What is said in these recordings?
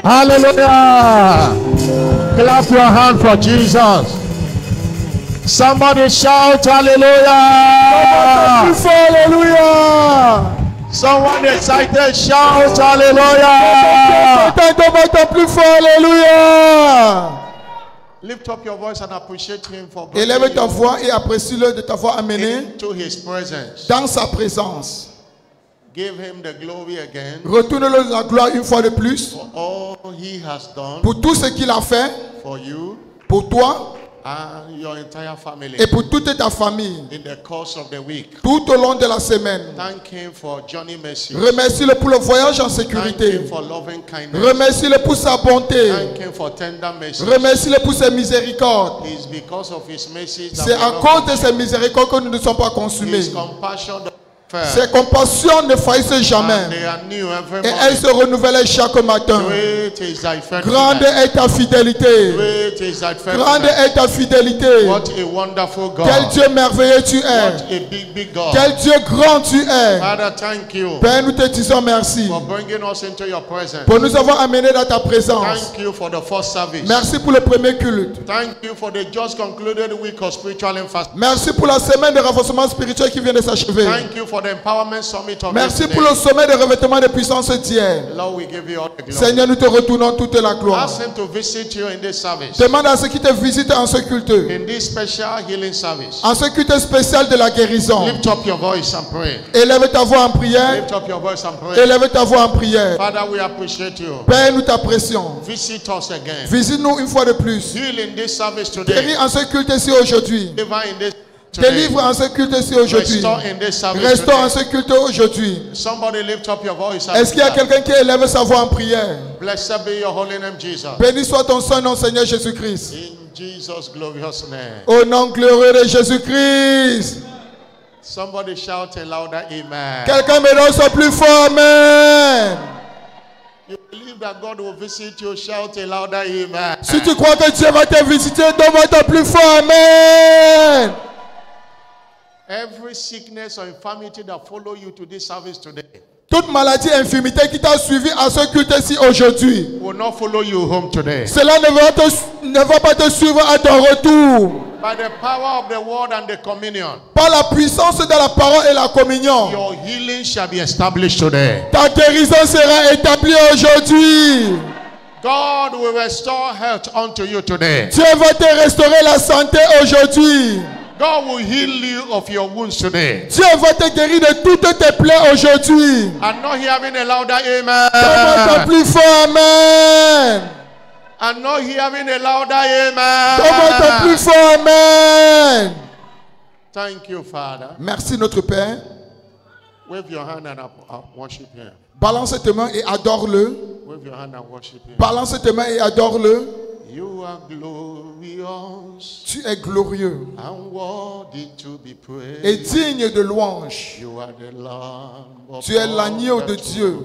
Hallelujah. Clap your hand for Jesus. Somebody shout hallelujah. Hallelujah. Someone excited, shout hallelujah. Hallelujah. Lift up your voice and appreciate him for Élève ta voix et apprécie-le de t'avoir amené into his presence. dans sa présence. Give him the glory again Retourne-le la gloire une fois de plus for all he has done pour tout ce qu'il a fait for you pour toi and your entire family et pour toute ta famille in the course of the week. tout au long de la semaine. Thank him for Johnny Mercy. Remercie-le pour le voyage en Thank sécurité. him for loving kindness. Remercie-le pour sa bonté. Thank him for tender mercy. Remercie-le pour ses miséricordes. It's because of his mercy that C'est à cause de ses miséricordes que nous ne sommes pas consumés. his compassion doesn't fail. Ses compassions ne faillissent And jamais. they are new every Et elles se morning. renouvellent chaque matin. Great is thy Grande faithfulness. est ta fidélité. Great is thy Grande faithfulness. est ta fidélité. What a wonderful God. Quel Dieu merveilleux tu What es. a big God. Quel Dieu grand tu es. Father, thank you Père, nous te disons merci for bringing us into your presence. pour nous avoir amenés dans ta présence. Thank you for the first service. Merci pour le premier culte. Thank you for the just concluded week of spiritual fasting. Merci pour la semaine de renforcement spirituel qui vient de s'achever. Thank you for the empowerment summit of Merci yesterday. pour le sommet de revêtement de puissance d'hier. Lord, we give you all the glory. Seigneur, nous te retournons toute la gloire. Ask him to visit you in this service. Demande à ceux qui te visitent en ce culte, In this special healing service. en ce culte spécial de la guérison. Lift up your voice and pray. Élève ta voix en prière. Lift up your voice and pray. Élève ta voix en prière. Father, we appreciate you. Père, nous t'apprécions. Visit us again. Visite-nous une fois de plus. Heal in this service today. Guéris en ce culte-ci aujourd'hui. Deliver in this today. Délivre en ce culte-ci aujourd'hui. Restore in this service Restaure en today. ce culte aujourd'hui. Somebody lift up your voice and Est-ce qu'il y a pray. quelqu'un qui élève sa voix en prière? Blessed be your holy name, Jesus. Béni soit ton saint nom, Seigneur Jésus-Christ. In Jesus' glorious name. Au nom glorieux de Jésus-Christ. Somebody shout a louder amen. Quelqu'un me donne son plus fort, amen. You believe that God will visit you, shout a louder amen. Si tu crois que Dieu va te visiter, donne-moi ton plus fort, amen. Every sickness or infirmity that follow you to this service today Toute maladie et infirmité qui t'a suivi à ce culte-ci aujourd'hui, will not follow you home today. cela ne va pas te suivre à ton retour. By the power of the word and the communion, Par la puissance de la parole et la communion, your healing shall be established today. ta guérison sera établie aujourd'hui. God will restore health unto you today. Dieu va te restaurer la santé aujourd'hui. God will heal you of your wounds today. Dieu va te guérir de toutes tes plaies aujourd'hui. I'm not hearing a louder Donne-moi ton amen. plus fort, amen. I'm not hearing a louder Donne-moi ton plus amen. fort, amen. Thank you, Father. Merci notre Père. Wave your hand and worship Him. Balance tes mains et adore-le. Wave your hand and worship Him. Balance tes mains et adore-le. You are glorious Tu es glorieux and worthy to be et praised. digne de louange. You are the Lamb of Tu es l'agneau God de that Dieu.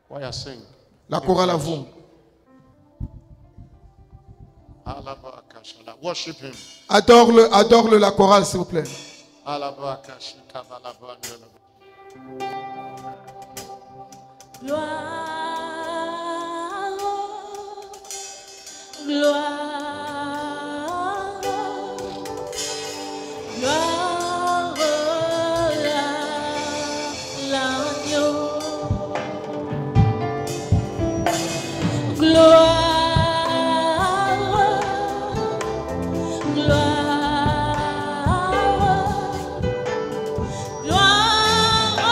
Why I sing? La chorale à vous. Worship Him. Adore-le, adore-le la chorale s'il vous plaît. Gloire, gloire, gloire, l'agneau. Gloire, gloire, gloire à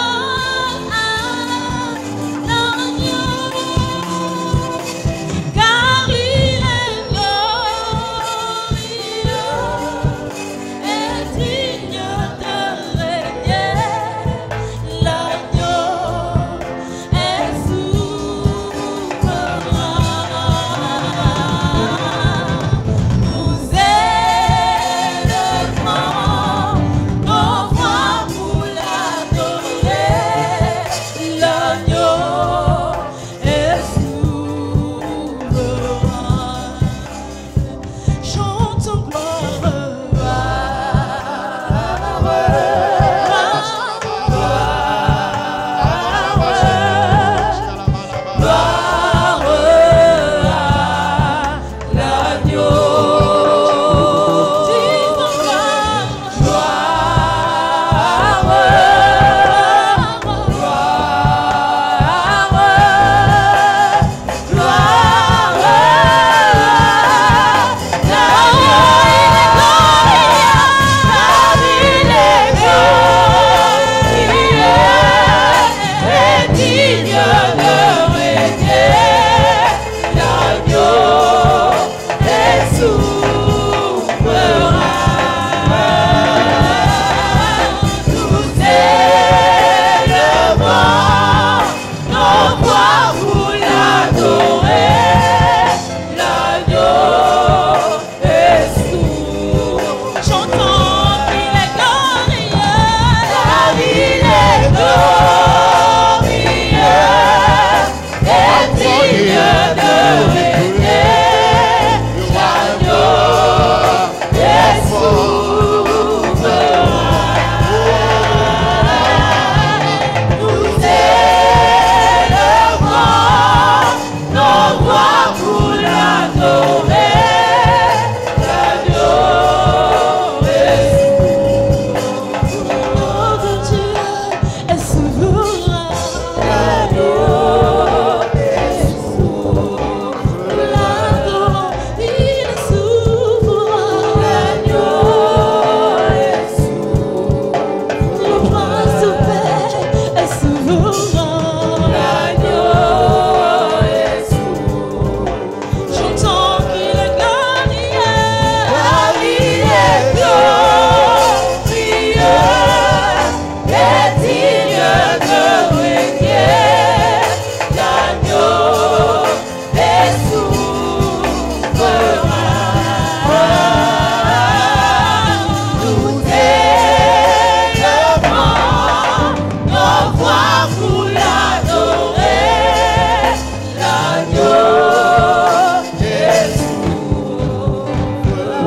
l'agneau, car il est glorieux.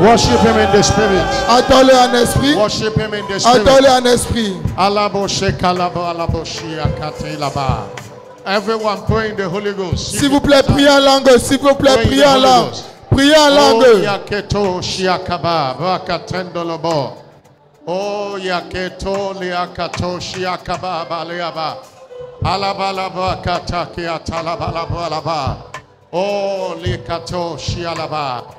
Worship him in the spirit. Adore-le en esprit. Worship him in the spirit. Adore-le en esprit. Everyone pray in the Holy Ghost. S'il vous plaît, priez en langue. S'il vous plaît, Pray in priez the en Holy langue. Ghost. Priez en Oh, langue. yaketo shiakaba bakatendolobo. Oh, yaketo liakato shiakaba baleaba. Alabalaba kataki atalabalaba. Oh, likato shialaba.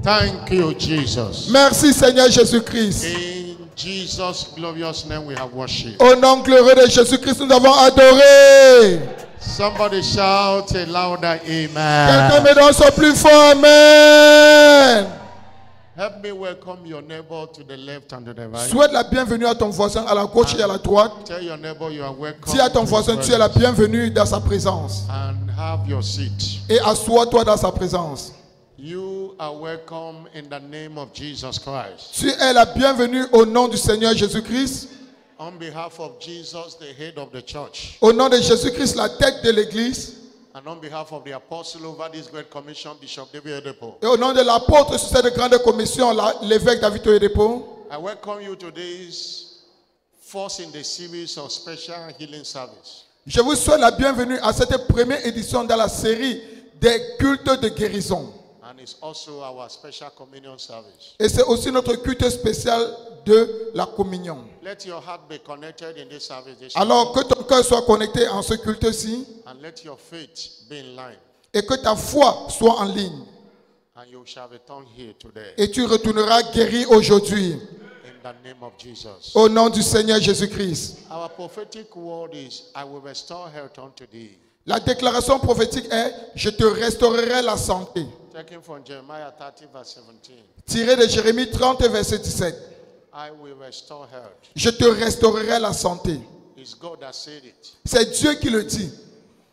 Thank you, Jesus. Merci Seigneur Jésus-Christ. In Jesus' glorious name we have worship. Au nom glorieux de Jésus-Christ, nous avons adoré. Somebody shout a louder Quelqu'un amen. me donne son plus fort amen. Help me welcome your neighbor to the left and to the right. Souhaite la bienvenue à ton voisin à la gauche et à la droite. Tell your neighbor you are welcome. Dis à ton to his voisin, tu es la presence. bienvenue dans sa présence. And have your seat. Et assois-toi dans sa présence. You are welcome in the name of Jesus Christ. Tu es la bienvenue au nom du Seigneur Jésus-Christ. On behalf of Jesus, the head of the church, Au nom de Jésus-Christ, la tête de l'Église. and on behalf of the apostle over this great commission, Bishop David Oyedepo, Et au nom de l'apôtre sur cette grande commission, l'évêque David Oyedepo. I welcome you to this first in the series of special healing service. Je vous souhaite la bienvenue à cette première édition dans la série des cultes de guérison. And it's also our special communion service. Et c'est aussi notre culte spécial de la communion. Let your heart be connected in this service this Alors que ton cœur soit connecté en ce culte-ci and let your faith be in line, et que ta foi soit en ligne. and you shall return here today Et tu retourneras guéri aujourd'hui in the name of Jesus. au nom du Seigneur Jésus-Christ. Our prophetic word is, I will restore health unto thee. La déclaration prophétique est « Je te restaurerai la santé ». Taken from Jeremiah 30 verse 17. Tiré de Jérémie 30, verset 17. I will restore health. Je te restaurerai la santé. It's God that said it. C'est Dieu qui le dit.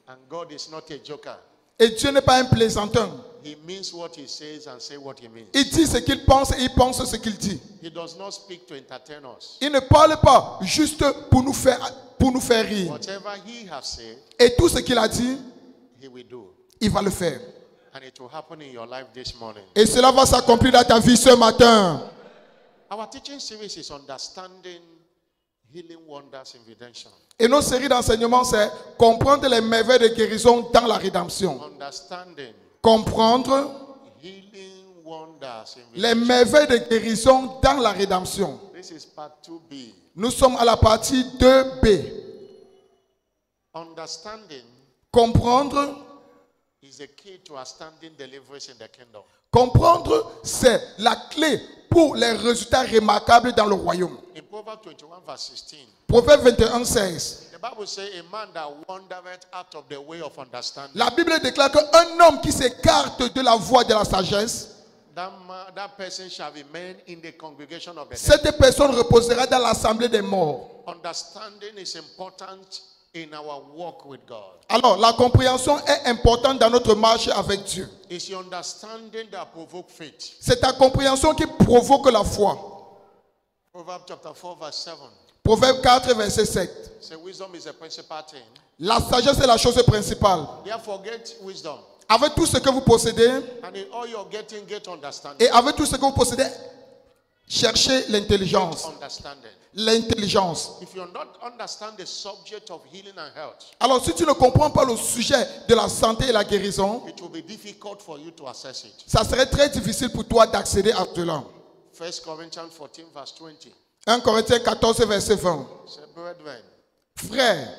And God is not a joker. Et Dieu n'est pas un plaisantin. He means what he says and say what he means. Il dit ce qu'il pense et il pense ce qu'il dit. He does not speak to entertain us. Il ne parle pas juste pour nous faire rire. Whatever he has said, Et tout ce qu'il a dit, he will do. il va le faire. And it will happen in your life this morning. Et cela va s'accomplir dans ta vie ce matin. Our teaching series is Understanding Healing Wonders in Redemption. Et nos séries d'enseignement, c'est comprendre les merveilles de guérison dans la rédemption. Understanding Comprendre Healing Wonders in les Redemption. merveilles de guérison dans la rédemption. This is part 2B. Nous sommes à la partie 2B. Understanding Comprendre, is the key to outstanding deliverance in the kingdom. comprendre, c'est la clé pour les résultats remarquables dans le royaume. In Proverbs 21 verse 16, Proverbe 21, 16. the Bible says, a man that wandereth out of the way of understanding, La Bible déclare qu'un homme qui s'écarte de la voie de la sagesse, that person shall remain in the congregation of the dead. cette personne reposera dans l'assemblée des morts. Understanding is important in our walk with God. Alors, la compréhension est importante dans notre marche avec Dieu. It's your understanding that provoke faith. C'est ta compréhension qui provoque la foi. Proverbs chapter 4 verse 7. Proverbe 4, verset 7. Say wisdom is a principal thing. La sagesse est la chose principale. Therefore get wisdom. Avec tout ce que vous possédez And in all you're getting, get understanding. et avec tout ce que vous possédez, cherchez l'intelligence. Get understanding. L'intelligence. If you not understand the subject of healing and health, Alors, si tu ne comprends pas le sujet de la santé et la guérison, it will be difficult for you to access it. ça serait très difficile pour toi d'accéder à cela. 1 Corinthians 14 verse 20. 1 Corinthiens 14, verset 20. Say, brethren, Frères,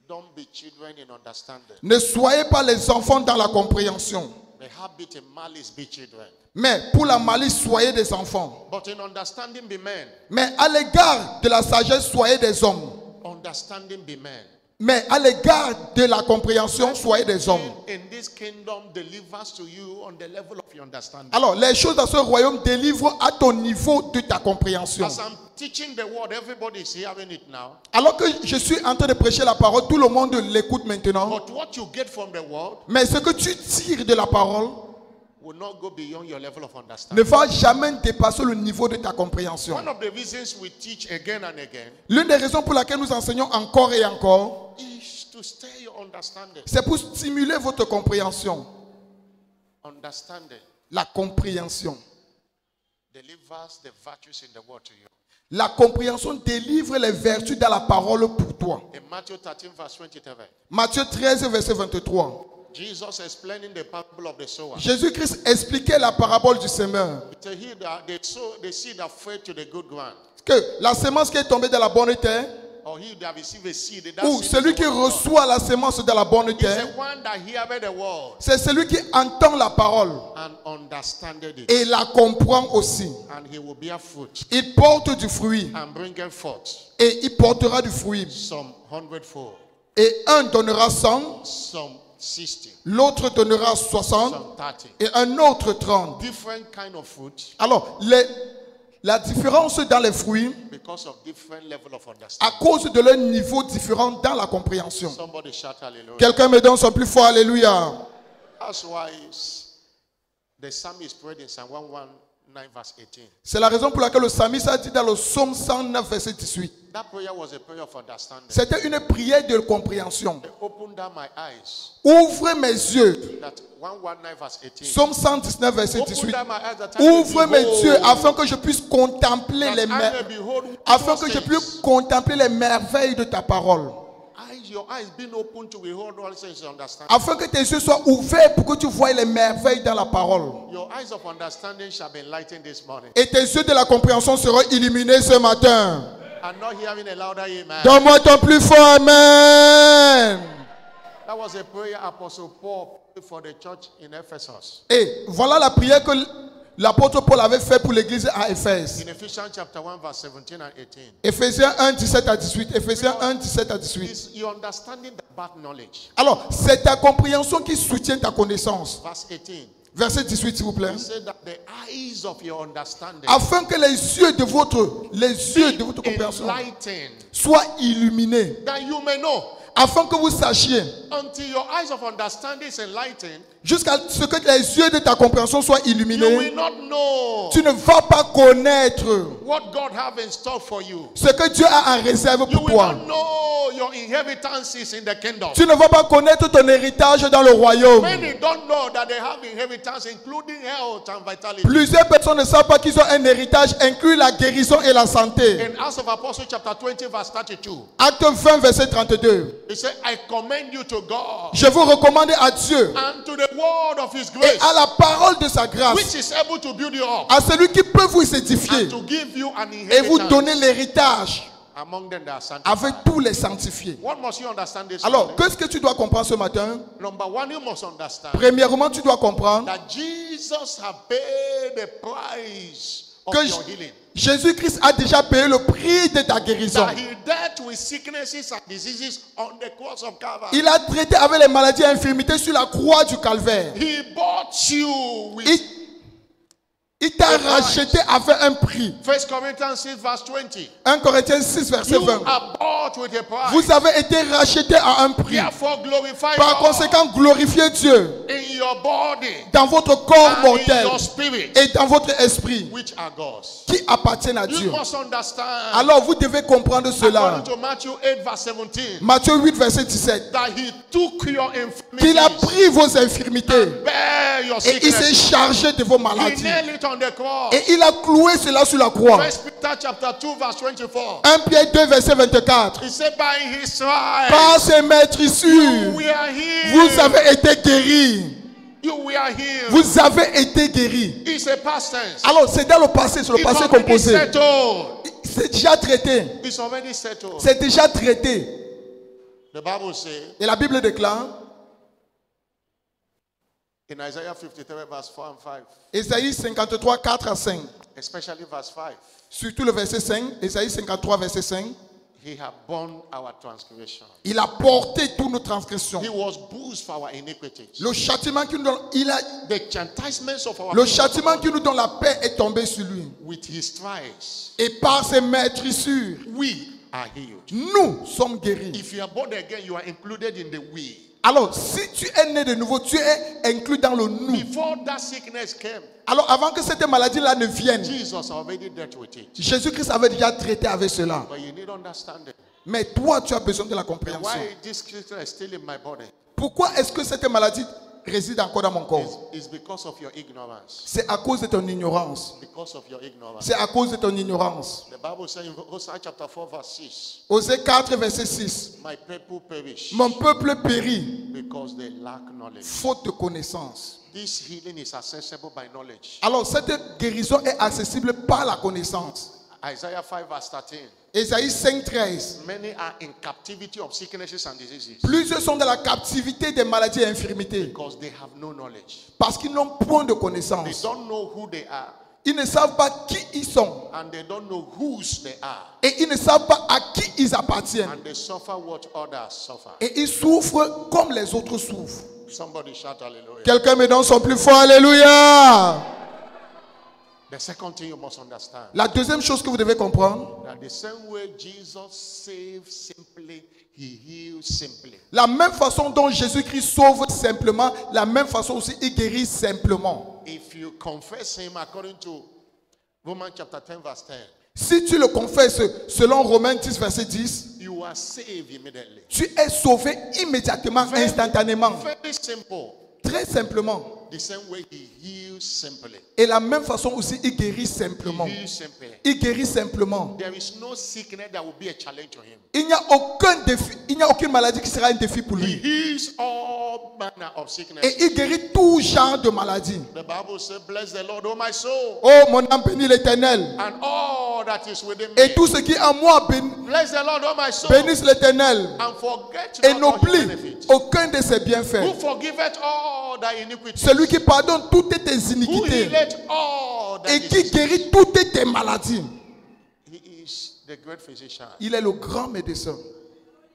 don't be children in understanding. ne soyez pas les enfants dans la compréhension, The habit in malice be children. mais pour la malice, soyez des enfants. But in understanding be men. Mais à l'égard de la sagesse, soyez des hommes. Understanding be men. Mais à l'égard de la compréhension, soyez des hommes. In this kingdom delivers to you on the level of your understanding. Alors, les choses dans ce royaume délivrent à ton niveau de ta compréhension. As I'm teaching the word, everybody is hearing it now. Alors que je suis en train de prêcher la parole, tout le monde l'écoute maintenant. But what you get from the word Mais ce que tu tires de la parole will not go beyond your level of ne understanding. va jamais dépasser le niveau de ta compréhension. One of the reasons we teach again and again L'une des raisons pour laquelle nous enseignons encore et encore, is to stir your understanding. c'est pour stimuler votre compréhension. Understanding. La compréhension. delivers the virtues in the word to you. La compréhension délivre les vertus dans la parole pour toi. In Matthew 13, verse 23, Matthieu 13, verset 23. Jesus explaining the parable of the sower. Jésus-Christ expliquait la parabole du semeur. He said, he that they sow the seed that fell to the good ground, Que la semence qui est tombée dans la bonne terre, or he that received a seed, that ou seed is celui the qui word of God. reçoit la semence dans la bonne Is terre, the one that heareth the word c'est celui qui entend la parole and understandeth it, et la comprend aussi. and he will bear fruit Il porte du fruit and bringeth forth et il portera du fruit. some 100-fold, Et un donnera 100, some 60, l'autre donnera 60 some 30. et un autre 30. Different kind of fruit Alors, la différence dans les fruits, because of different level of à understanding. cause de leur niveau différent dans la compréhension. Somebody shout hallelujah. Quelqu'un me donne son plus fort alléluia. That's why the psalmist prayed in Psalm 119 verse 18. C'est la raison pour laquelle le psalmiste a dit dans le psaume 109 verset 18. That prayer was a prayer of understanding. C'était une prière de compréhension. It opened down my eyes. Ouvre mes yeux. That 119 verse 18. Psaume 119 verset Open 18. down my eyes that I may Ouvre mes behold, yeux afin que je puisse contempler that les I may merveilles. behold Afin que je things. puisse contempler les merveilles de ta parole. Your eyes being open to behold all things understanding. Afin que tes yeux soient ouverts pour que tu voies les merveilles dans la parole. Your eyes of understanding shall be enlightened this morning. Et tes yeux de la compréhension seront illuminés ce matin. I'm not hearing a louder amen. Donne-moi ton plus fort amen. That was a prayer Apostle Paul prayed for the church in Ephesus. Et voilà la prière que l'apôtre Paul avait fait pour l'église à Éphèse. In Ephesians chapter 1 verse 17 and 18. Éphésiens 1, 17 à 18. Éphésiens 1, 17 à 18. It's your understanding that bad knowledge. Alors, c'est ta compréhension qui soutient ta connaissance. Verse 18. Verset 18, s'il vous plaît. He said that the eyes of your understanding Afin que les yeux de votre compréhension enlightened, soient illuminés. that you may know. Afin que vous sachiez, Until your eyes of understanding is enlightened, jusqu'à ce que les yeux de ta compréhension soient you illuminés, will not know tu ne vas pas connaître what God have in store for you. ce que Dieu a en réserve You pour will toi. not know your inheritances in the kingdom. Tu ne vas pas connaître ton héritage dans le royaume. Many don't know that they have inheritance, including health and vitality. Plusieurs personnes ne savent pas qu'ils ont un héritage, inclut la guérison et la santé. In Acts of Apostles chapter 20 verse 32, Acte 20, verset 32. he said, I commend you to God Je vous recommande à Dieu and to the word of his et grace, à la parole de sa which grâce, is able to build you up à celui qui peut vous édifier and to give you an et vous donner inheritance l'héritage among them that are sanctified. avec tous les sanctifiés. What must you understand this Alors, morning? qu'est-ce que tu dois comprendre ce matin? Number one, you must understand Premièrement, tu dois comprendre that Jesus has paid the price of que your healing. Jésus-Christ a déjà payé le prix de ta guérison. That he dealt with sicknesses and diseases on the cross of Calvary. Il a traité avec les maladies et infirmités sur la croix du calvaire. He bought you with Il t'a racheté avec un prix. 1 Corinthians 6 verse 20. 1 Corinthiens 6, verset You 20. are bought with a price. Vous avez été racheté à un prix. Therefore glorify Par God conséquent, glorifiez Dieu in your body dans votre corps and in mortel your spirit, et dans votre esprit which are God's. qui appartiennent à You Dieu. must understand, Alors vous devez comprendre cela. according to Matthew 8 verse 17, Matthieu 8, verset 17. that he took your Qu'il a infirmities, pris vos infirmités bear your et il s'est sicknesses. chargé de vos He maladies. nailed it on the cross. Et il a cloué cela sur la croix. 1 Peter chapter 2 verse 24. 1 Pierre 2, verset 24. He said, by his stripes Par ses maîtrissures, we are healed. vous avez été guéris. You were healed. Vous avez été guéris. It's a past tense. Alors, c'est dans le passé, c'est le It's passé already composé. settled. C'est déjà traité. It's already settled. C'est déjà traité. The Bible says Et la Bible déclare, in Isaiah 53 verse 4 and 5, Ésaïe 53, 4 à 5. especially verse 5, Surtout le verset 5, Ésaïe 53, verset 5. he had borne our transgression. Il a porté toutes nos transgressions. He was bruised for our iniquities. Le châtiment qui nous donne, The chastisements of our le peace châtiment qui nous donne la paix est tombé sur lui. with his stripes, Et par ses maîtrissures, we are healed. nous sommes guéris. If you are born again, you are included in the we. Alors, si tu es né de nouveau, tu es inclus dans le nous. Before that sickness came, Alors, avant que cette maladie-là ne vienne, Jesus already dealt with it. Jésus-Christ avait déjà traité avec cela. But you need understanding. Mais toi, tu as besoin de la compréhension. Why this sickness is still in my body? Pourquoi est-ce que cette maladie réside encore dans mon corps. It's because of your ignorance. C'est à cause de ton ignorance. Because of your ignorance. C'est à cause de ton ignorance. The Bible says in Hosea chapter 4 verse 6, Osée 4, verset 6. my people perish Mon peuple périt because they lack knowledge. faute de connaissance. This healing is accessible by knowledge. Alors cette guérison est accessible par la connaissance. Isaiah 5 verse 13. Ésaïe 5, 13. Many are in captivity of sicknesses and diseases Plusieurs sont dans la captivité des maladies et infirmités because they have no knowledge. parce qu'ils n'ont point de They connaissance. don't know who they are Ils ne savent pas qui ils sont and they don't know whose they are. et ils ne savent pas à qui ils appartiennent. And they suffer what others suffer. Et ils souffrent comme les autres souffrent. Somebody shout hallelujah. Quelqu'un me donne son plus fort, alléluia. The second thing you must understand, La deuxième chose que vous devez comprendre, that the same way Jesus saved simply, he heals simply. la même façon dont Jésus-Christ sauve simplement, la même façon aussi il guérit simplement. If you confess him according to Romans chapter 10 verse 10, Si tu le confesses selon Romains 10, verset 10, you are saved immediately. tu es sauvé immédiatement, instantanément, Very simple. très simplement. The same way he heals simply. Et la même façon aussi il guérit simplement. He heals simply. Il guérit simplement. There is no sickness that will be a challenge to him. Il n'y a aucun défi, il n'y a aucune maladie qui sera un défi pour He lui. heals all manner of sickness. Et il guérit tout genre de maladie. The Bible says, bless the Lord, oh my soul, Oh mon âme bénit l'Éternel. and all that is within Et me. tout ce qui est en moi Bless the Lord, oh my soul, bénisse l'Éternel. and forget Et not all his n'oublie benefits. aucun de ses Who bienfaits. forgiveth all thy iniquities. Celui qui pardonne toutes tes Who iniquités healeth all thy et qui diseases. guérit toutes tes maladies. He is the great physician. Il est le grand médecin.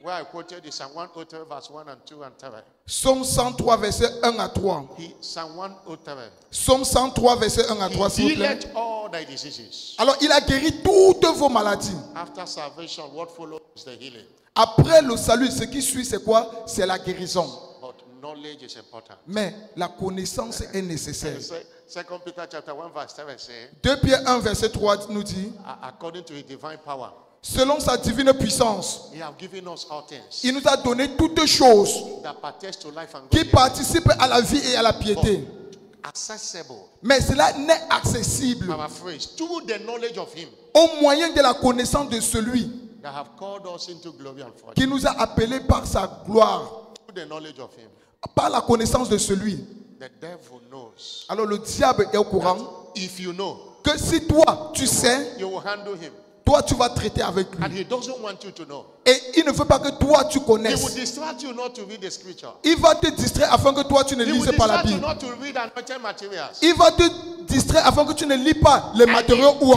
Where I quoted is Psalm 103 verse 1 and 2 and 3. Psaume 103, verset 1 à 3. Psalm 103. Psaume 103, verset 1 à 3, He s'il vous plaît. healeth all thy diseases. Alors, il a guéri toutes vos maladies. After salvation, what follows is the healing. Après le salut, ce qui suit, c'est quoi? C'est la guérison. But knowledge is important. Mais la connaissance est nécessaire. Second Peter chapter 1 verse 7 says, 2 Pierre 1, verset 3 nous dit, according to his divine power, selon sa divine puissance, he has given us all things il nous a donné toutes choses that pertain to life and qui godliness, participent à la vie et à la piété. accessible, Mais cela n'est accessible paraphrase, through the knowledge of him au moyen de la connaissance de celui that have called us into glory and fortune. qui nous a appelés par sa gloire, Through the knowledge of him, par la connaissance de celui. the devil knows. Alors le diable est au courant If you know, que si toi, tu sais, you will handle him. toi, tu vas traiter avec And lui. he doesn't want you to know. Et il ne veut pas que toi, tu He will connaisses. distract you not to read the scripture. Il va te distraire afin que toi, tu ne He will lises pas la distract you Bible. not to read anointed materials. Il va te distraire afin que tu ne lis pas les matériaux ou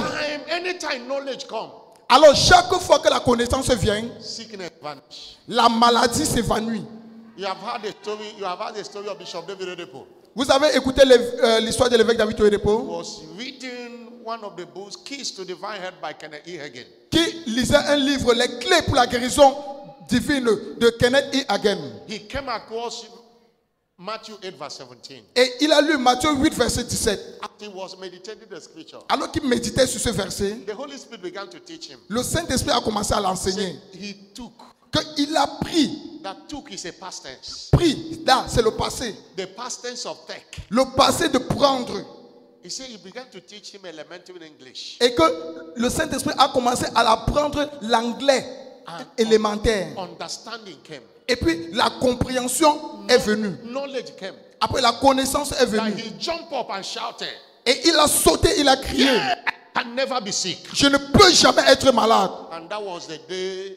Anytime knowledge comes, Alors chaque fois que la connaissance vient, sickness vanish. la maladie s'évanouit. You have heard the story. You have heard the story of Bishop David Oyedepo. Vous avez écouté l'histoire de l'évêque David Oyedepo Was reading one of the books, Keys to Divine Health by Kenneth E. Hagin. qui lisait un livre, Les clés pour la guérison divine de Kenneth E. Hagin. He came across Matthew 8 verse 17. Et il a lu Matthieu 8, verset 17. As he was meditating the scripture, Alors qu'il méditait sur ce verset, the Holy Spirit began to teach him. le Saint-Esprit a commencé à l'enseigner. He took. Qu'il a pris. That took is a past tense. Pris, là, c'est le passé. The past tense of take. Le passé de prendre. He said he began to teach him elementary English. Et que le Saint-Esprit a commencé à apprendre l'anglais élémentaire. Understanding came. Et puis la compréhension est venue. Knowledge came. Après la connaissance est That venue. he jumped up and shouted, Et il a sauté, il a crié. I can never be sick. Je ne peux jamais être malade. And that was the day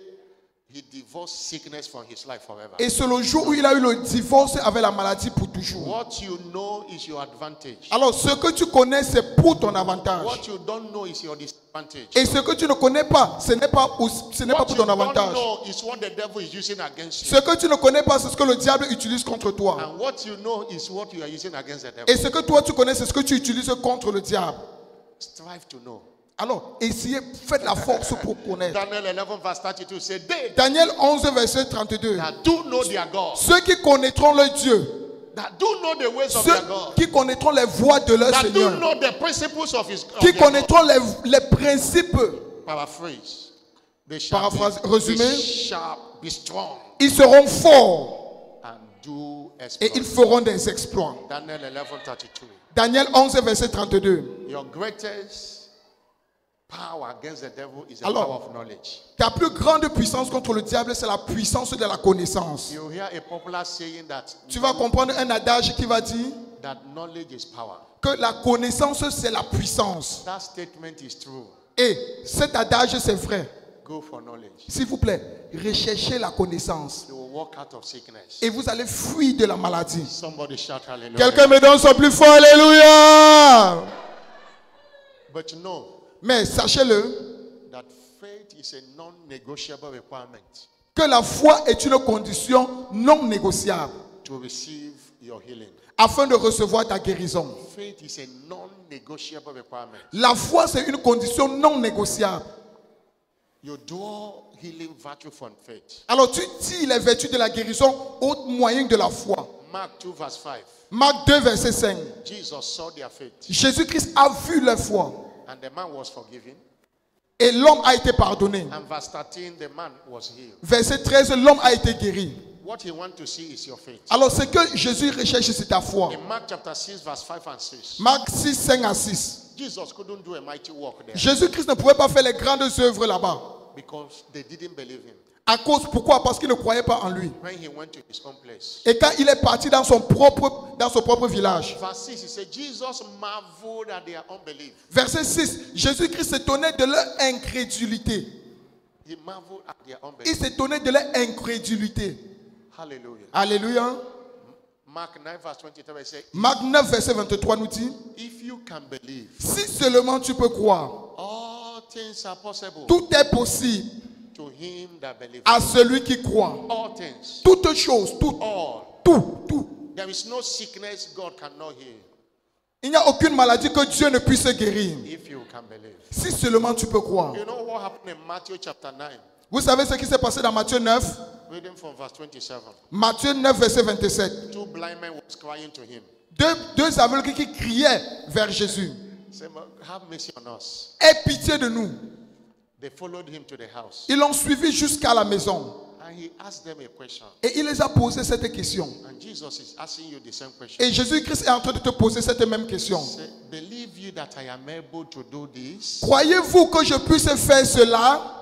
he divorced sickness from his life forever. Et c'est le jour où il a eu le divorce avec la maladie pour toujours. What you know is your advantage. Alors ce que tu connais, c'est pour ton avantage. What you don't know is your disadvantage. Et ce que tu ne connais pas, ce n'est pas pour What ton you don't avantage. know is what the devil is using against you. Ce que tu ne connais pas, c'est ce que le diable utilise contre toi. And what you know is what you are using against the devil. Et ce que toi tu connais, c'est ce que tu utilises contre le diable. Strive to know. Alors, essayez, faites la force pour connaître. Daniel 11 verse 32 said, they Daniel 11, verset 32. that do know their God, Ceux qui connaîtront leur Dieu, that do know the ways of ceux their God, qui connaîtront les voies de leur that do Seigneur, know the principles of his of qui their God. connaîtront les principes, Paraphrase. They shall Paraphrase, be résumé. sharp, be strong, ils seront forts and do Et ils exploits. feront des exploits. Daniel 11:32. Daniel 11, verset 32. Your greatest power against the devil is the Alors, power of knowledge. Ta plus grande puissance contre le diable, c'est la puissance de la connaissance. You hear a popular saying Tu vas comprendre un adage qui va dire that knowledge is power. que la connaissance, c'est la puissance. That statement is true. Et cet adage, c'est vrai. Go for knowledge. S'il vous plaît, recherchez la connaissance. You will walk out of sickness. Et vous allez fuir de la maladie. Somebody shout hallelujah. Quelqu'un me donne son plus fort, alléluia. But know Mais sachez-le, that faith is a non-negotiable requirement que la foi est une condition non négociable to receive your healing. afin de recevoir ta guérison. Faith is a non-negotiable requirement. La foi, c'est une condition non négociable. You draw healing virtue from faith. Alors tu dis les vertus de la guérison au moyen de la foi. Mark 2 verse 5. Marc 2, verset 5. Jesus saw their faith Jésus-Christ a vu leur foi. and the man was forgiven. Et l'homme a été pardonné. And verse 13, the man was healed. Verset 13, l'homme a été guéri. What he wants to see is your faith. Alors ce que Jésus recherche, c'est ta foi. In Mark chapter 6 verse 5 and 6, Marc 6, 5 à 6. Jesus couldn't do a mighty work there Jésus-Christ ne pouvait pas faire les grandes œuvres là-bas. because they didn't believe him. À cause, pourquoi? Parce qu'il ne croyait pas en lui. When he went to his own place. Et quand il est parti dans son propre village. Verse 6, he said, Jesus marveled at their unbelief. Verset 6, Jésus-Christ s'étonnait de leur incrédulité. He marveled at their Il unbelief. s'étonnait de leur incrédulité. Hallelujah. Alléluia. Mark 9 verse 23, he said, Marc 9, verset 23 nous dit, if you can believe, si seulement tu peux croire, all things are possible tout est possible to him that believeth. à celui qui croit. All things. Toutes choses, tout. There is no sickness God cannot heal Il n'y a aucune maladie que Dieu ne puisse guérir. if you can believe. Si seulement tu peux croire. You know what happened in Matthew chapter 9? Vous savez ce qui s'est passé dans Matthieu 9? Reading from verse 27. Matthieu 9, verset 27. Two blind men was crying to him. Deux aveugles qui criaient vers Jésus. Say, have mercy on us. Aie pitié de nous. They followed him to the house. Ils l'ont suivi jusqu'à la maison. And he asked them a question. Et il les a posé cette question. And Jesus is asking you the same question. Et Jésus-Christ est en train de te poser cette même question. Say, believe you that I am able to do this? Croyez-vous que je puisse faire cela?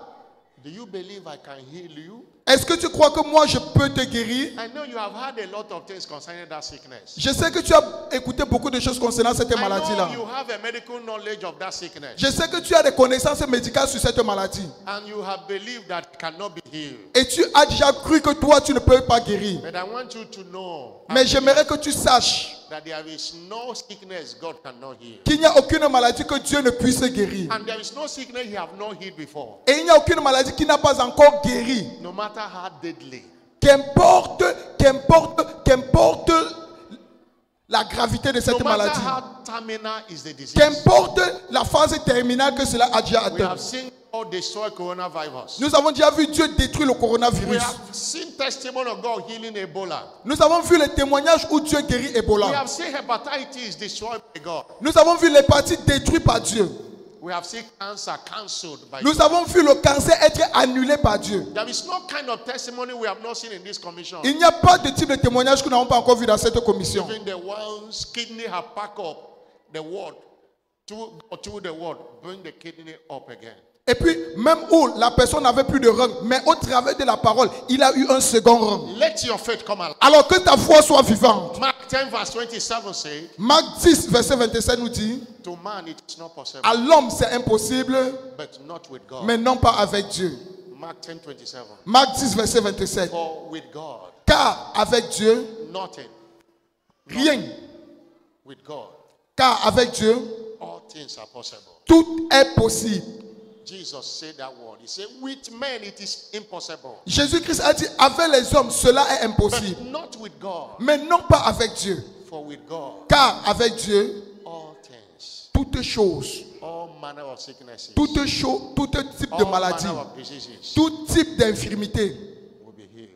Do you believe I can heal you? Est-ce que tu crois que moi je peux te guérir? I know you have heard a lot of things concerning that sickness. Je sais que tu as écouté beaucoup de choses concernant cette I know maladie-là. you have a medical knowledge of that sickness. Je sais que tu as des connaissances médicales sur cette maladie. And you have believed that it cannot be healed. Et tu as déjà cru que toi tu ne peux pas guérir. But I want you to know Mais j'aimerais que tu saches that there is no sickness God cannot heal. qu'il n'y a aucune maladie que Dieu ne puisse guérir. And there is no sickness He have not healed before. Et il n'y a aucune maladie qui n'a pas encore guéri. No matter how deadly. Qu'importe la gravité de No cette matter maladie. how terminal is the disease. Qu'importe la phase terminale que cela a déjà We atteint. have seen God destroy coronavirus. Nous avons déjà vu Dieu détruire le We coronavirus. have seen testimony of God healing Ebola. Nous avons vu les témoignages où Dieu guérit We Ebola. have seen hepatitis destroyed by God. Nous avons vu l'hépatite détruite par Dieu. We have seen cancer cancelled by Nous God. avons vu le cancer être annulé par Dieu. There is no kind of testimony we have not seen in this commission. Il n'y a pas de type de témoignage que nous n'avons pas encore vu dans cette commission. Even the one's kidney have packed up the word to the word, bring the kidney up again. Et puis, même où la personne n'avait plus de rein, mais au travers de la parole, il a eu un second rein. Let your faith come alive. Alors que ta foi soit vivante. Mark 10 verse 27 say, Marc 10, verset 27 nous dit, to man it is not possible, à l'homme c'est impossible, but not with God. mais non pas avec Dieu. Mark 10 27. Marc 10, verset 27. For with God, Car avec Dieu, nothing. rien. With God, Car avec Dieu, all things are possible. tout est possible. Jesus said that word. He said, with men it is impossible, Jésus-Christ a dit, avec les hommes, cela est but impossible. not with God. Mais non pas avec Dieu. For with God, Car avec Dieu, all things, toutes choses, all manner of sicknesses, tout type de all maladie, manner of diseases tout type d'infirmité will be healed.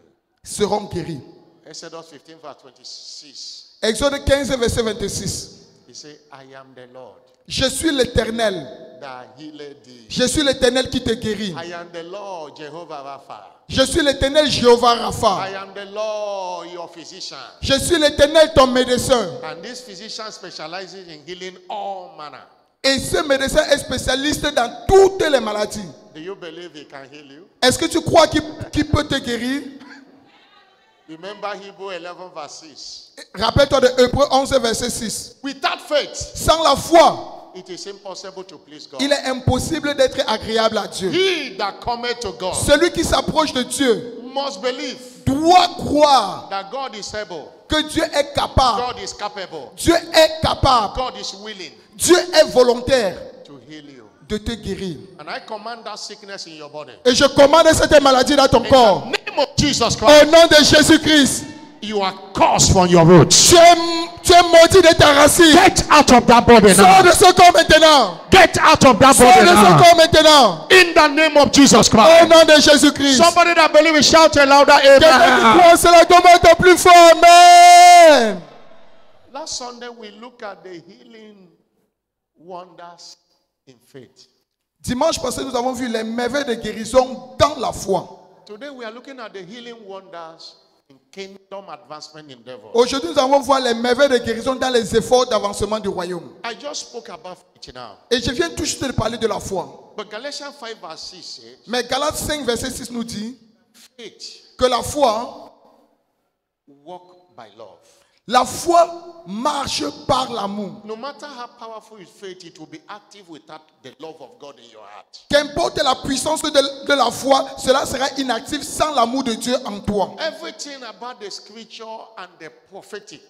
seront guéris. Exodus 15 verse 26. Exode 15, verset 26. He say, I am the Lord Je suis l'Éternel. that healed thee. Je suis l'Éternel qui te guérit. I am the Lord Jehovah Rapha. Je suis l'Éternel Jéhovah Rapha. I am the Lord your physician. Je suis l'Éternel ton médecin. And this physician specializes in healing all manner. Et ce médecin est spécialiste dans toutes les maladies. Do you believe he can heal you? Est-ce que tu crois qu'il peut te guérir? Remember Hebrew 11 verse 6. Rappelle-toi de Hébreux 11 verset 6. Without faith, Sans la foi, it is impossible to please God. il est impossible d'être agréable à Dieu. He that cometh to God Celui qui s'approche de Dieu must believe doit croire that God is able, que Dieu est capable. God is capable, Dieu est capable. God is willing Dieu est volontaire to heal you. de te guérir. And I command that sickness in your body. Et je commande cette maladie dans ton In corps. the name of Jesus Au Christ, nom de Jésus-Christ. you are cursed from your roots. Tu es maudit de ta racine. Get out of that body Sors now. de ce corps maintenant. Get out of that Sors body de ce now. corps maintenant. In the name of Jesus Au Christ. nom de Jésus-Christ. Somebody that believes, shout a louder Quelqu'un qui amen. croit cela, commente au plus fort. Amen. Last Sunday we look at the healing wonders in faith. Dimanche passé, nous avons vu les merveilles de guérison dans la foi. Today we are looking at the healing wonders in kingdom advancement endeavor. Aujourd'hui, nous allons voir les merveilles de guérison dans les efforts d'avancement du royaume. I just spoke about faith now. Et je viens tout juste de parler de la foi. But Galatians 5 verse 6 says, Mais Galates 5, verset 6 nous dit faith que la foi walk by love. marche par l'amour. No matter how powerful is faith, it will be active without the love of God in your heart. Qu'importe la puissance de la foi, cela sera inactif sans l'amour de Dieu en toi. Everything about the scripture and the prophetic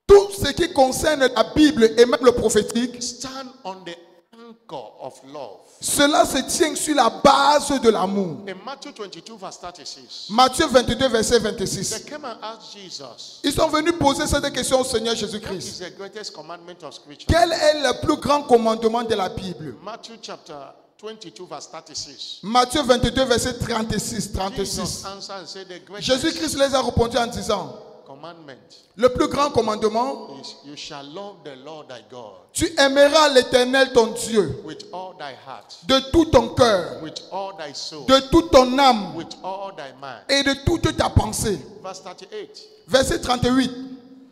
Tout ce qui concerne la Bible et même le prophétique, stand on the anchor of love. cela se tient sur la base de l'amour. In Matthew 22 verse 36, Matthieu 22, verset they 26. came and asked Jesus, Ils sont venus poser cette question au Seigneur what Jésus-Christ. is the greatest commandment of scripture? Quel est le plus grand commandement de la Bible? Matthew chapter 22 verse 36. Matthieu 22, verset 36. Jesus answered and said, the greatest Jésus-Christ les a répondu en disant, commandment le plus grand commandement, is you shall love the Lord thy God tu aimeras l'Éternel ton Dieu with all thy heart, de tout ton cœur, with all thy soul, de toute ton âme with all thy mind. et de toute ta pensée. Verse 38. Verset 38.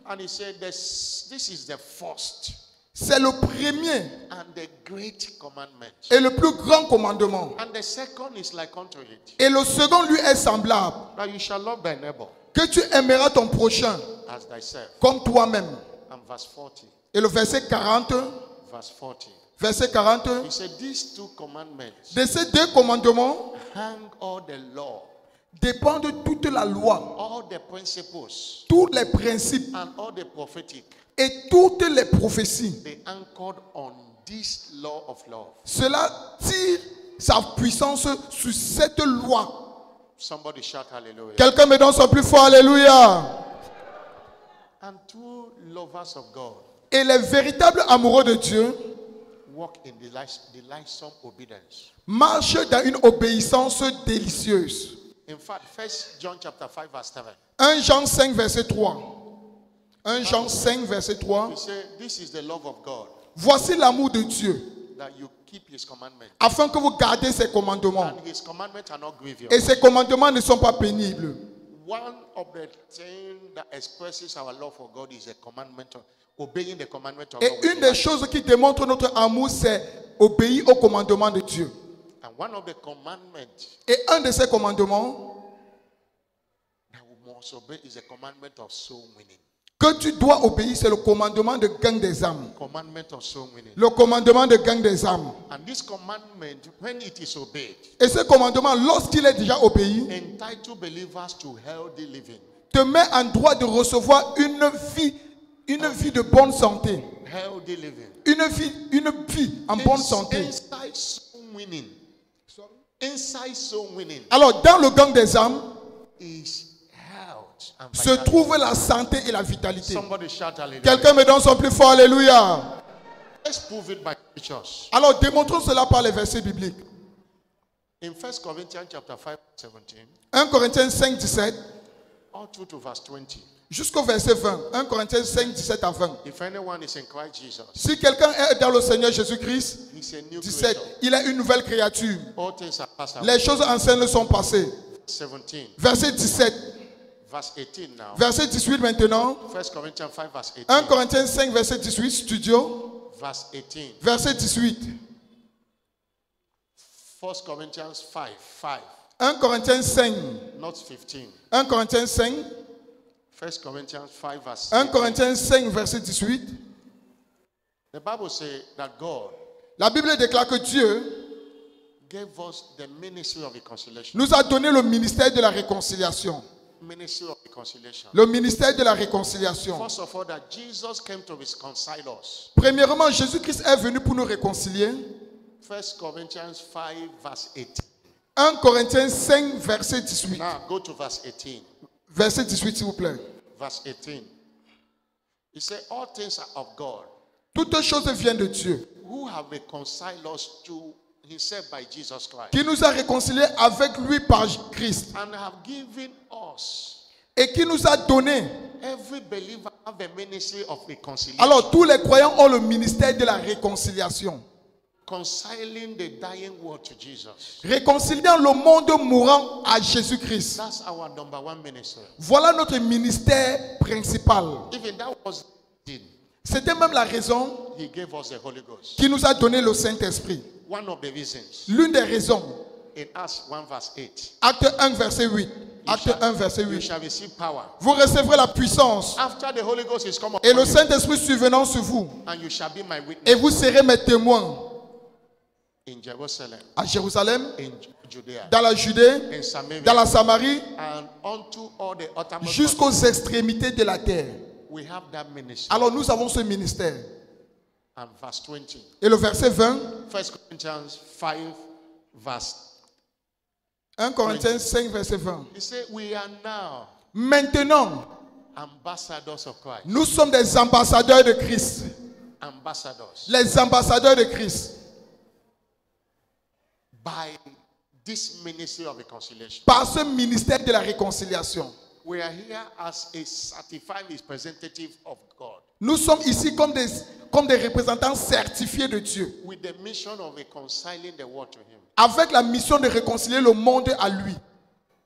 And he said, this is the first C'est le premier and the great commandment. et le plus grand commandement. And the second is like unto it, Et le second lui est semblable. that you shall love thy neighbor Que tu aimeras ton prochain as thyself. comme toi-même. And verse 40. Et le verset 40. Verse 40. Verset 40. He said, these two commandments De ces deux commandements hang all the law, dépendent toute la loi, all the principles, tous les principes and all the prophetic. et toutes les prophéties. They anchored on this law of love. Cela tire sa puissance sur cette loi. Somebody shout hallelujah. Quelqu'un me donne son plus fort, alléluia. And two lovers of God Et les véritables amoureux de Dieu walk in delightsome obedience. marchent dans une obéissance délicieuse. In fact, 1 John chapter 5 verse 7. 1 Jean 5, verset 3. 1 Jean 5, verset 3. He said, this is the love of God, Voici l'amour de Dieu, that you keep his commandments. afin que vous gardez ses commandements. And his commandments are not grievous. Et ces commandements ne sont pas pénibles. One of the things that expresses our love for God is a commandment of obeying the commandment of Et God. with une des delight. choses qui démontre notre amour, c'est obéir au commandement de Dieu. And one of the commandments Et un de ces commandements that we must obey is a commandment of soul winning. que tu dois obéir, c'est le commandement de gang des âmes. Commandment of soul winning. Le commandement de gang des âmes. And this commandment, when it is obeyed, Et ce commandement, lorsqu'il est déjà obéi, entitle believers to healthy living. te met en droit de recevoir une vie de bonne santé. Healthy living. Une vie en bonne santé. Inside soul winning. Inside soul winning Alors, dans le gang des âmes, is health and se vitality. trouve la santé et la vitalité. Somebody shout hallelujah. Quelqu'un me donne son plus fort, alléluia. Let's prove it by scriptures. Alors, démontrons cela par les versets bibliques. In 1 Corinthians chapter 5, 17, 1 Corinthiens 5, 17, all through to verse 20. Jusqu'au verset 20. 1 Corinthiens 5, 17 à 20. If anyone is in Christ Jesus, Si quelqu'un est dans le Seigneur Jésus-Christ, he's a new 17, creature. il est une nouvelle créature. All things are passed away. Les choses anciennes sont passées. 17, Verset 17. verse 18 now. Verset 18 maintenant. 1 Corinthians 5, verse 18. 1 Corinthiens 5, verset 18, studio. Verse 18. Verset 18. 1 Corinthians 5, 5, 1 Corinthiens 5. not 15. 1 Corinthiens 5. 1 Corinthians 5, verse 1 18. Corinthiens 5, verset 18. The Bible says that God La Bible déclare que Dieu gave us the ministry of reconciliation. nous a donné le ministère de la réconciliation. Ministry of reconciliation. Le ministère de la réconciliation. First of all, that Jesus came to reconcile us. Premièrement, Jésus-Christ est venu pour nous réconcilier. 1 Corinthians 5, verse 18. 1 Corinthiens 5, verset 18. Now go to verse 18. Verset 18, s'il vous plaît. Verse 18. He said, all things are of God, Toutes choses viennent de Dieu, who have reconciled us to himself by Jesus Christ, qui nous a réconciliés avec lui par Christ and have given us, et qui nous a donné. every believer have a ministry of reconciliation. Alors, tous les croyants ont le ministère de la réconciliation. Reconciling the dying world to Jesus. Réconciliant le monde mourant à Jésus-Christ. That's our number one ministry. Voilà notre ministère principal. Even that was it. C'était même la raison He gave us the Holy Ghost. qui nous a donné le Saint-Esprit. One of the reasons. L'une des raisons. In Acts 1 verse 8. Acte 1, verset 8. Acte 1, verset You 8. shall receive power. Vous recevrez la puissance After the Holy Ghost is come et upon le you, Saint-Esprit survenant sur vous. and you shall be my witness Et vous serez mes témoins in Jerusalem, à Jérusalem, in Judea, dans la Judée, in Samaria, dans la Samarie, and unto all the uttermost jusqu'aux parts. extrémités de la terre. We have that ministry. Alors nous avons ce ministère. And verse 20. Et le verset 20, 1 Corinthians 5 verse. 1 Corinthiens 5, verset 20. He said, we are now Maintenant, ambassadors of Christ. nous sommes des ambassadeurs de Christ. Ambassadors. Les ambassadeurs de Christ. By this ministry of reconciliation. Par ce ministère de la réconciliation. We are here as a certified representative of God, Nous sommes ici comme des représentants certifiés de Dieu. with the mission of reconciling the world to Him. Avec la mission de réconcilier le monde à lui.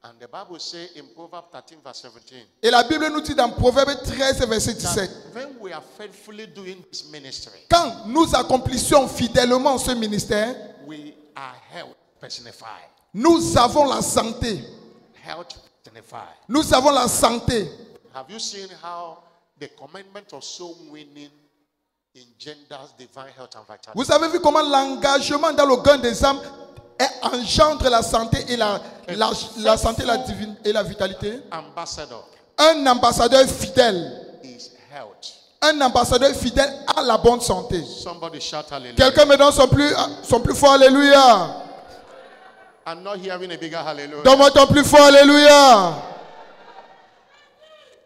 And the Bible says in Proverbs 13 verse 17, Et la Bible nous dit dans Proverbe 13, verset 17. that when we are faithfully doing this ministry, Quand nous accomplissons fidèlement ce ministère, we are health personified. nous avons la santé. Health personified. Nous avons la santé. Have you seen how the commandment of soul winning engenders divine health and vitality? Vous avez vu comment l'engagement dans le gain des âmes engendre la santé et la santé et la vitalité? Ambassador Un ambassadeur fidèle. is health. Un ambassadeur fidèle a la bonne santé. Somebody shout hallelujah. Quelqu'un me donne son plus fort alléluia. I'm not hearing a bigger hallelujah. Donne-moi ton plus fort alléluia.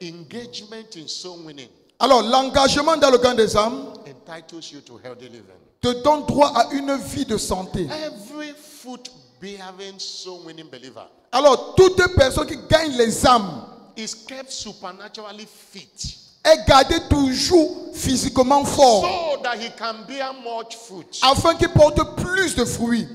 Engagement in soul winning Alors, l'engagement dans le gain des âmes entitles you to healthy living. te donne droit à une vie de santé. Every fruit bearing soul winning believer Alors, toute personne qui gagne les âmes is kept supernaturally fit est gardée toujours physiquement fort so that he can bear much fruit. afin qu'il porte plus de fruits.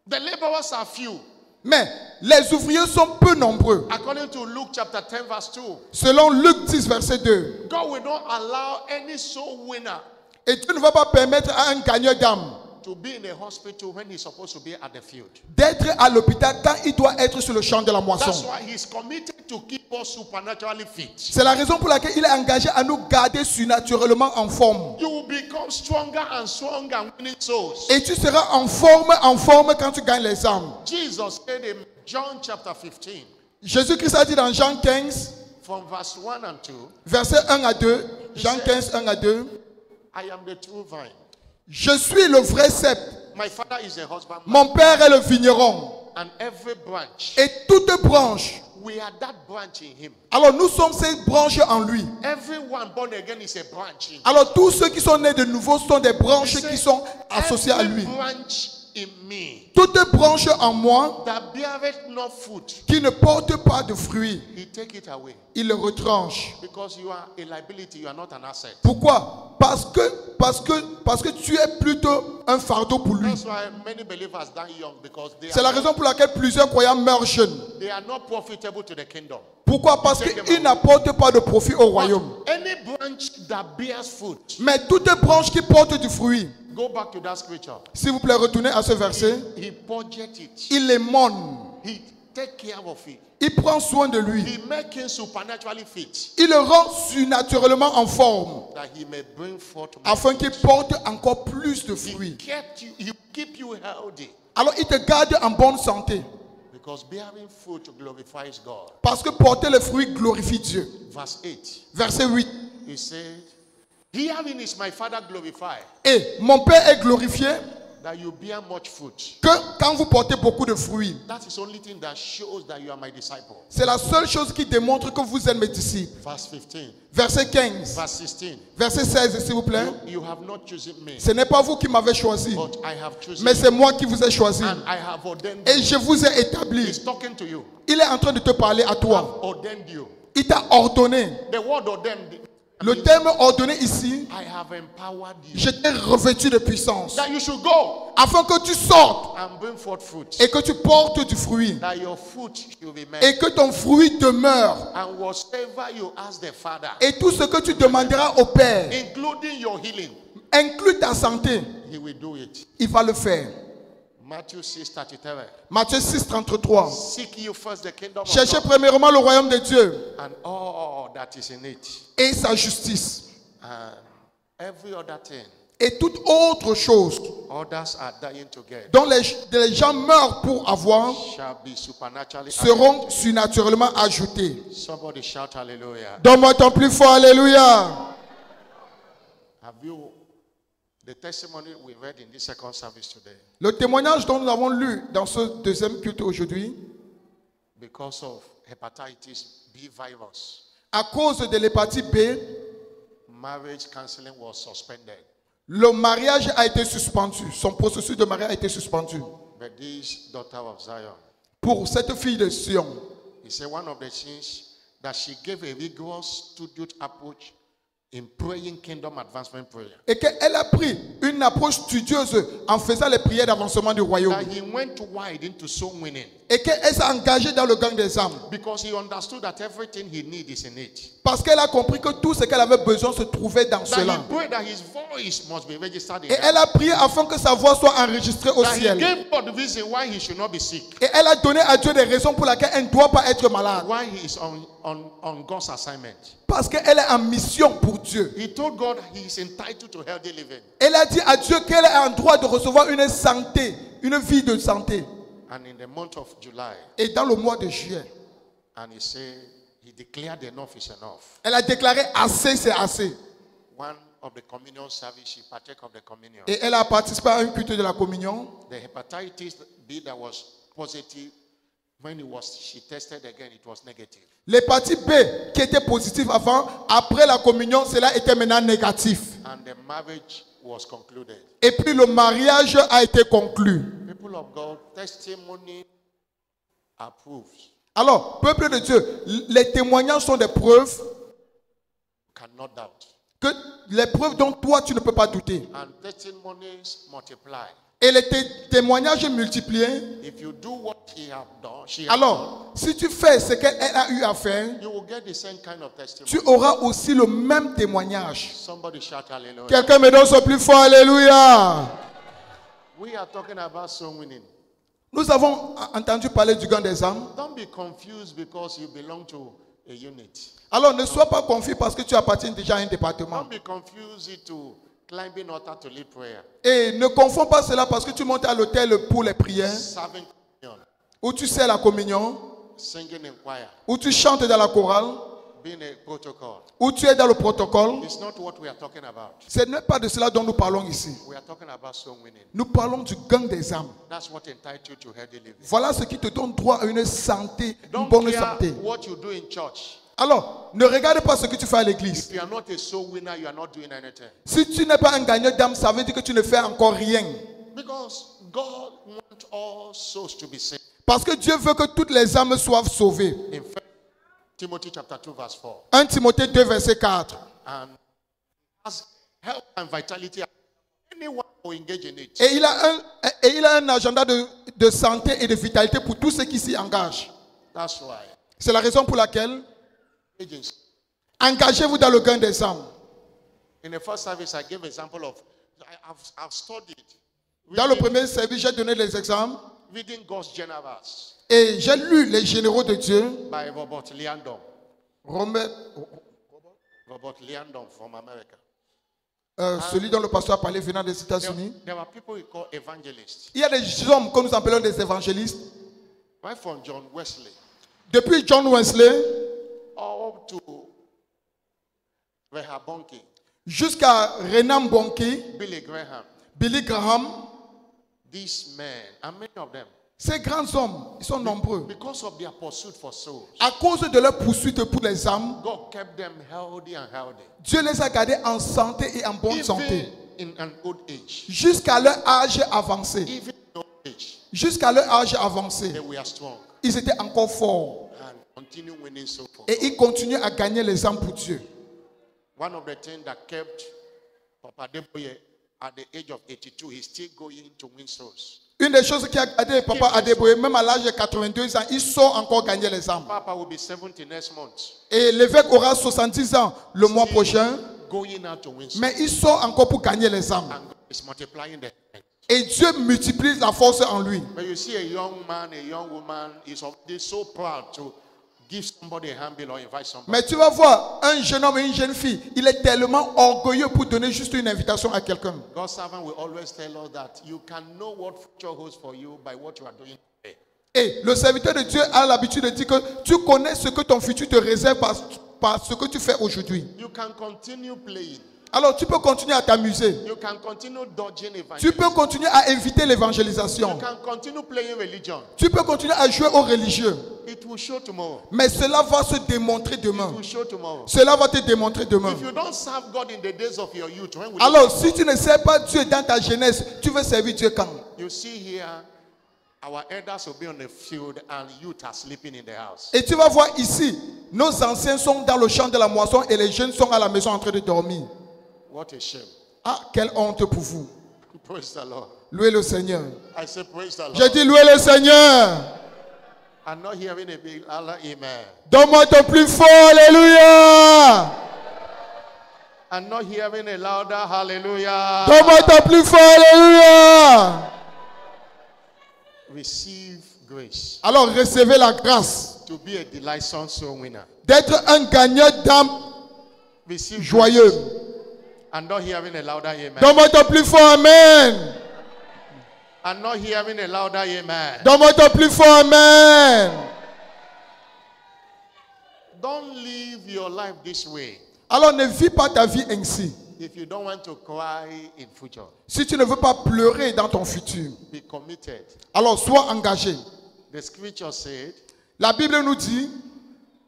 The laborers are few. Mais les ouvriers sont peu nombreux. According to Luke chapter 10 verse 2, Selon Luc 10, verset 2. God will not allow any soul winner Et Dieu ne va pas permettre à un gagneur d'âme to be in a hospital when he's supposed to be at the field. d'être à l'hôpital quand il doit être sur le champ de la That's moisson. why he's committed to keep us supernaturally fit. C'est la raison pour laquelle il est engagé à nous garder surnaturellement en forme. You will become stronger and stronger winning souls. Et tu seras en forme quand tu gagnes les âmes. Jesus said in John chapter 15, Jésus-Christ a dit dans Jean 15, from verse 1 and 2, verset 1 à 2, Jean 15, 1 à 2, I am the true vine. je suis le vrai cep, My father is the husbandman. mon père est le vigneron. And every branch, Et toute branche, we are that branch in him. alors nous sommes ces branches en lui. Everyone born again is a branch in him. Alors tous ceux qui sont nés de nouveau sont des branches qui sont associées à Every lui. branch in me toute branche en moi that beareth not fruit, qui ne porte pas de fruits, he take it away. il le retranche. Because you are a liability, you are not an asset. Pourquoi? Parce que tu es plutôt un fardeau pour lui. That's why many believers die young, because C'est la raison pour laquelle plusieurs croyants meurent jeunes. they are not profitable to the kingdom. Pourquoi? Parce qu'ils n'apportent pas de profit au royaume. Any branch that bears fruit, Mais toute branche qui porte du fruit, go back to that scripture. s'il vous plaît, retournez à ce verset. He budget it. Il l'émone. He take care of it. Il prend soin de lui. He make him supernaturally fit, Il le rend surnaturellement en forme that he may bring forth more afin qu'il fruit. porte encore plus de He fruits. kept you, he keep you healthy, Alors il te garde en bonne santé. because bearing fruit glorifies God. Parce que porter le fruit glorifie Dieu. Verse 8, Verset 8. he said, herein is my Father glorified, Et mon Père est glorifié that you bear much fruit. que quand vous portez beaucoup de fruits. That is the only thing that shows that you are my disciple. C'est la seule chose qui démontre que vous êtes mes disciples. Verse 15, Verset 15. verse 16, Verset 16, s'il vous plaît. you have not chosen me, Ce n'est pas vous qui m'avez choisi, but I have chosen mais you, c'est moi qui vous ai choisi. and I have ordained Et you. je vous ai établi. He's talking to you. Il est en train de te parler à toi. Ordained you. Il t'a ordonné. The word ordained, Le terme ordonné ici, I have empowered you, je t'ai revêtu de puissance. that you should go Afin que tu sortes and bring forth fruit, et que tu portes du fruit. that your fruit should be met. Et que ton fruit demeure. And whatsoever you ask the Father, Et tout ce que tu demanderas au Père, including your healing, inclut ta santé, he will do it. il va le faire. Matthew 6:33. Matthieu 6, 33. Seek you first the kingdom of Cherchez God premièrement le royaume de Dieu and all that is in it, et sa justice. and every other thing, Et toute autre chose others are dying to get, dont les gens meurent pour avoir shall be supernaturally seront added. surnaturellement ajoutées. Somebody shout hallelujah. Donne-moi ton plus fort, alléluia. Have you the testimony we read in this second service today? Le témoignage dont nous avons lu dans ce deuxième culte aujourd'hui, Because of hepatitis B virus, à cause de l'hépatite B, marriage counseling was suspended. le mariage a été suspendu. Son processus de mariage a été suspendu. But this daughter of Zion, Pour cette fille de Sion, he said one of the things that she gave a rigorous studied approach in praying kingdom advancement prayer. et qu'elle a pris une approche studieuse en faisant les prières d'avancement du royaume. That he went wide into soul winning, Et qu'elle s'est engagée dans le gang des âmes. because he understood that everything he needs is in it. Parce qu'elle a compris que tout ce qu'elle avait besoin se trouvait dans That cela. he prayed that his voice must be registered in Et elle heaven. a prié afin que sa voix soit enregistrée au That he ciel. gave God the reason why he should not be sick, Et elle a donné à Dieu des raisons pour lesquelles elle ne doit pas être malade. why he is on God's assignment. Parce qu'elle est en mission pour Dieu. He told God he is entitled to healthy living. Elle a dit à Dieu qu'elle est en droit de recevoir une santé, une vie de santé. And in the month of July, Et dans le mois de juillet, and he said, he declared enough is enough. elle a déclaré assez, c'est assez. One of the communion service, she partake of the communion. Et elle a participé à un culte de la communion. The hepatitis B that was positive, when she tested again, it was negative. L'hépatite B qui était positive avant, après la communion, cela était maintenant négatif. And the marriage was concluded. Et puis le mariage a été conclu. People of God, testimony approves. Alors, peuple de Dieu, les témoignages sont des preuves, Cannot doubt. que les preuves dont toi tu ne peux pas douter. And testimonies multiply. Et les témoignages multipliés. If you do what he have done, she has done, Alors, si tu fais ce qu'elle a eu à faire, you will get the same kind of testimony. tu auras aussi le même témoignage. Somebody shout hallelujah. Quelqu'un me donne son plus fort, alléluia. We are talking about soul winning. Nous avons entendu parler du gang des âmes. Don't be confused because you belong to a unit. Alors, ne sois pas confus parce que tu appartiens déjà à un département. Don't be confused to climbing altar to lead prayer, Et ne confonds pas cela parce que tu montes à l'autel pour les prières, serving communion, où tu sais la communion, singing in choir, où tu chantes dans la chorale, being a protocol. où tu es dans le protocole. It's not what we are talking about. Ce n'est pas de cela dont nous parlons ici. We are talking about soul winning. Nous parlons du gang des âmes. That's what entitled you to healthy living. Voilà ce qui te donne droit à une santé, une Don't bonne care santé. what you do in church. Alors, ne regarde pas ce que tu fais à l'église. If you are not a soul winner, you are not doing anything. Si tu n'es pas un gagnant d'âme, ça veut dire que tu ne fais encore rien. Because God wants all souls to be saved. Parce que Dieu veut que toutes les âmes soient sauvées. In 1 Timothy chapter 2 verse 4. 1 Timothée 2, verset 4. And has health and vitality. Anyone who engage in it. Et il a un agenda de santé et de vitalité pour tous ceux qui s'y engagent. That's why. C'est la raison pour laquelle Agency. engagez-vous dans le gain des âmes. In the first service, I gave example of I've studied Dans le premier service, j'ai donné les exemples reading God's generals et j'ai lu les généraux de Dieu. by Robert Liandon. Robert, Robert Liandon from America. celui dont le pasteur a parlé venant des États-Unis. There are people we call evangelists. Il y a des hommes que nous appelons des évangélistes. Right from John Wesley Depuis John Wesley up to Rehoboam, jusqu'à Renan Bonke, Billy Graham. Billy Graham, These men, and many of them, ces grands hommes, ils sont nombreux. because of their pursuit for souls, À cause de leur poursuite pour les âmes, God kept them healthy and healthy. Dieu les a gardés en santé et en bonne santé. Even in an old age. Jusqu'à leur âge avancé. Even in old age, Jusqu'à leur âge avancé, they were strong ils étaient encore forts. and continue winning souls for Et ils continuent à gagner les âmes pour Dieu. One of the things that kept Papa Deboye at the age of 82, he's still going to win souls. Une des choses qui a gardé Papa Adeboye, même à l'âge de 82 ans, ils sont encore gagner les âmes. Papa will be 70 next month. Et l'évêque aura 70 ans le mois prochain, Going out to win souls. mais ils sont encore pour gagner les âmes. And God is multiplying them. Et Dieu multiplie la force en lui. But you see a young man, a young woman is already so proud to give somebody a handbill or invite somebody. Mais tu vas voir, un jeune homme et une jeune fille, il est tellement orgueilleux pour donner juste une invitation à quelqu'un. God's servant will always tell us that you can know what future holds for you by what you are doing today. Et le serviteur de Dieu a l'habitude de dire que tu connais ce que ton futur te réserve par ce que tu fais aujourd'hui. You can continue playing. Alors tu peux continuer à t'amuser. You can continue dodging Tu evangelism. peux continuer à éviter You l'évangélisation. can continue playing religion. Tu peux continuer à jouer aux religieux. It will show tomorrow. Mais cela va se démontrer demain. It will show tomorrow. Cela va te démontrer demain. If you don't serve God in the days of your youth, when will Alors si tu ne sers pas Dieu dans ta jeunesse, tu veux servir Dieu quand? you see here, our elders will be on the field and youth are sleeping in the house. Et tu vas voir ici, nos anciens sont dans le champ de la moisson et les jeunes sont à la maison en train de dormir. What a shame. Ah, quelle honte pour vous. Praise the Lord. Louez le Seigneur. I say praise the Lord. J'ai dit louez le Seigneur. I'm not hearing a big Allah, amen. Donne-moi ton plus fort, alléluia. I'm not hearing a louder hallelujah. Donne-moi ton plus fort, alléluia. Receive grace Alors recevez la grâce to be a delightsome soul winner. d'être un gagnant d'âme Receive joyeux. grace. I'm not hearing a louder amen. Donne-moi ton plus fort, amen. I'm not hearing a louder amen. Donne-moi ton plus fort, amen. Don't live your life this way Alors ne vis pas ta vie ainsi. if you don't want to cry in future. Si tu ne veux pas pleurer dans ton futur, Be committed. alors sois engagé. The scripture said La Bible nous dit,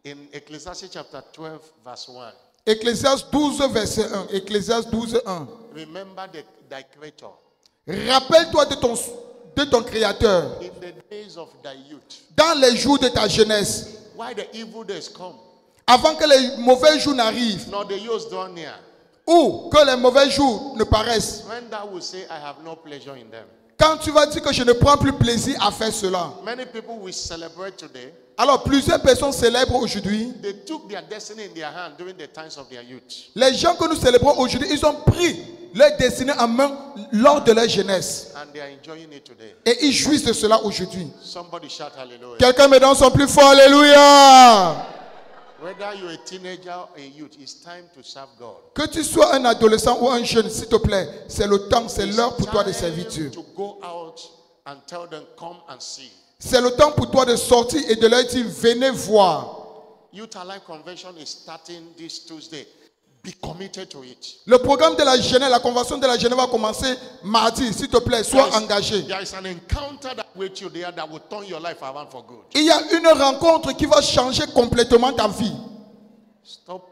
in Ecclesiastes chapter 12 verse 1, Ecclésiaste 12, verset 1. Ecclésiaste 12, 1. remember thy creator Rappelle-toi de ton Créateur in the days of thy youth, dans les jours de ta jeunesse, why the evil days come, avant que les mauvais jours n'arrivent, nor the years draw near, ou que les mauvais jours ne paraissent. when thou will say, I have no pleasure in them. Quand tu vas dire que je ne prends plus plaisir à faire cela, Many people will celebrate today. alors plusieurs personnes célèbrent aujourd'hui. They took their destiny in their hand during the times of their youth. Les gens que nous célébrons aujourd'hui, ils ont pris leur destinée en main lors de leur jeunesse. And they are enjoying it today. Et ils jouissent de cela aujourd'hui. Somebody shout hallelujah. Quelqu'un me donne son plus fort, alléluia. Whether you're a teenager or a youth, it's time to serve God. Que tu sois un adolescent ou un jeune, s'il te plaît, c'est le temps, c'est l'heure pour toi de servir Dieu. to go out and tell them, come and see. C'est le temps pour toi de sortir et de leur dire, venez voir. Youth Alive Convention is starting this Tuesday. Be committed to it. Le programme de la Genève, la convention de la Genève va commencer mardi. S'il te plaît, sois engagé. There is an encounter that waits you there that will turn your life around for good. Il y a une rencontre qui va changer complètement ta vie. Stop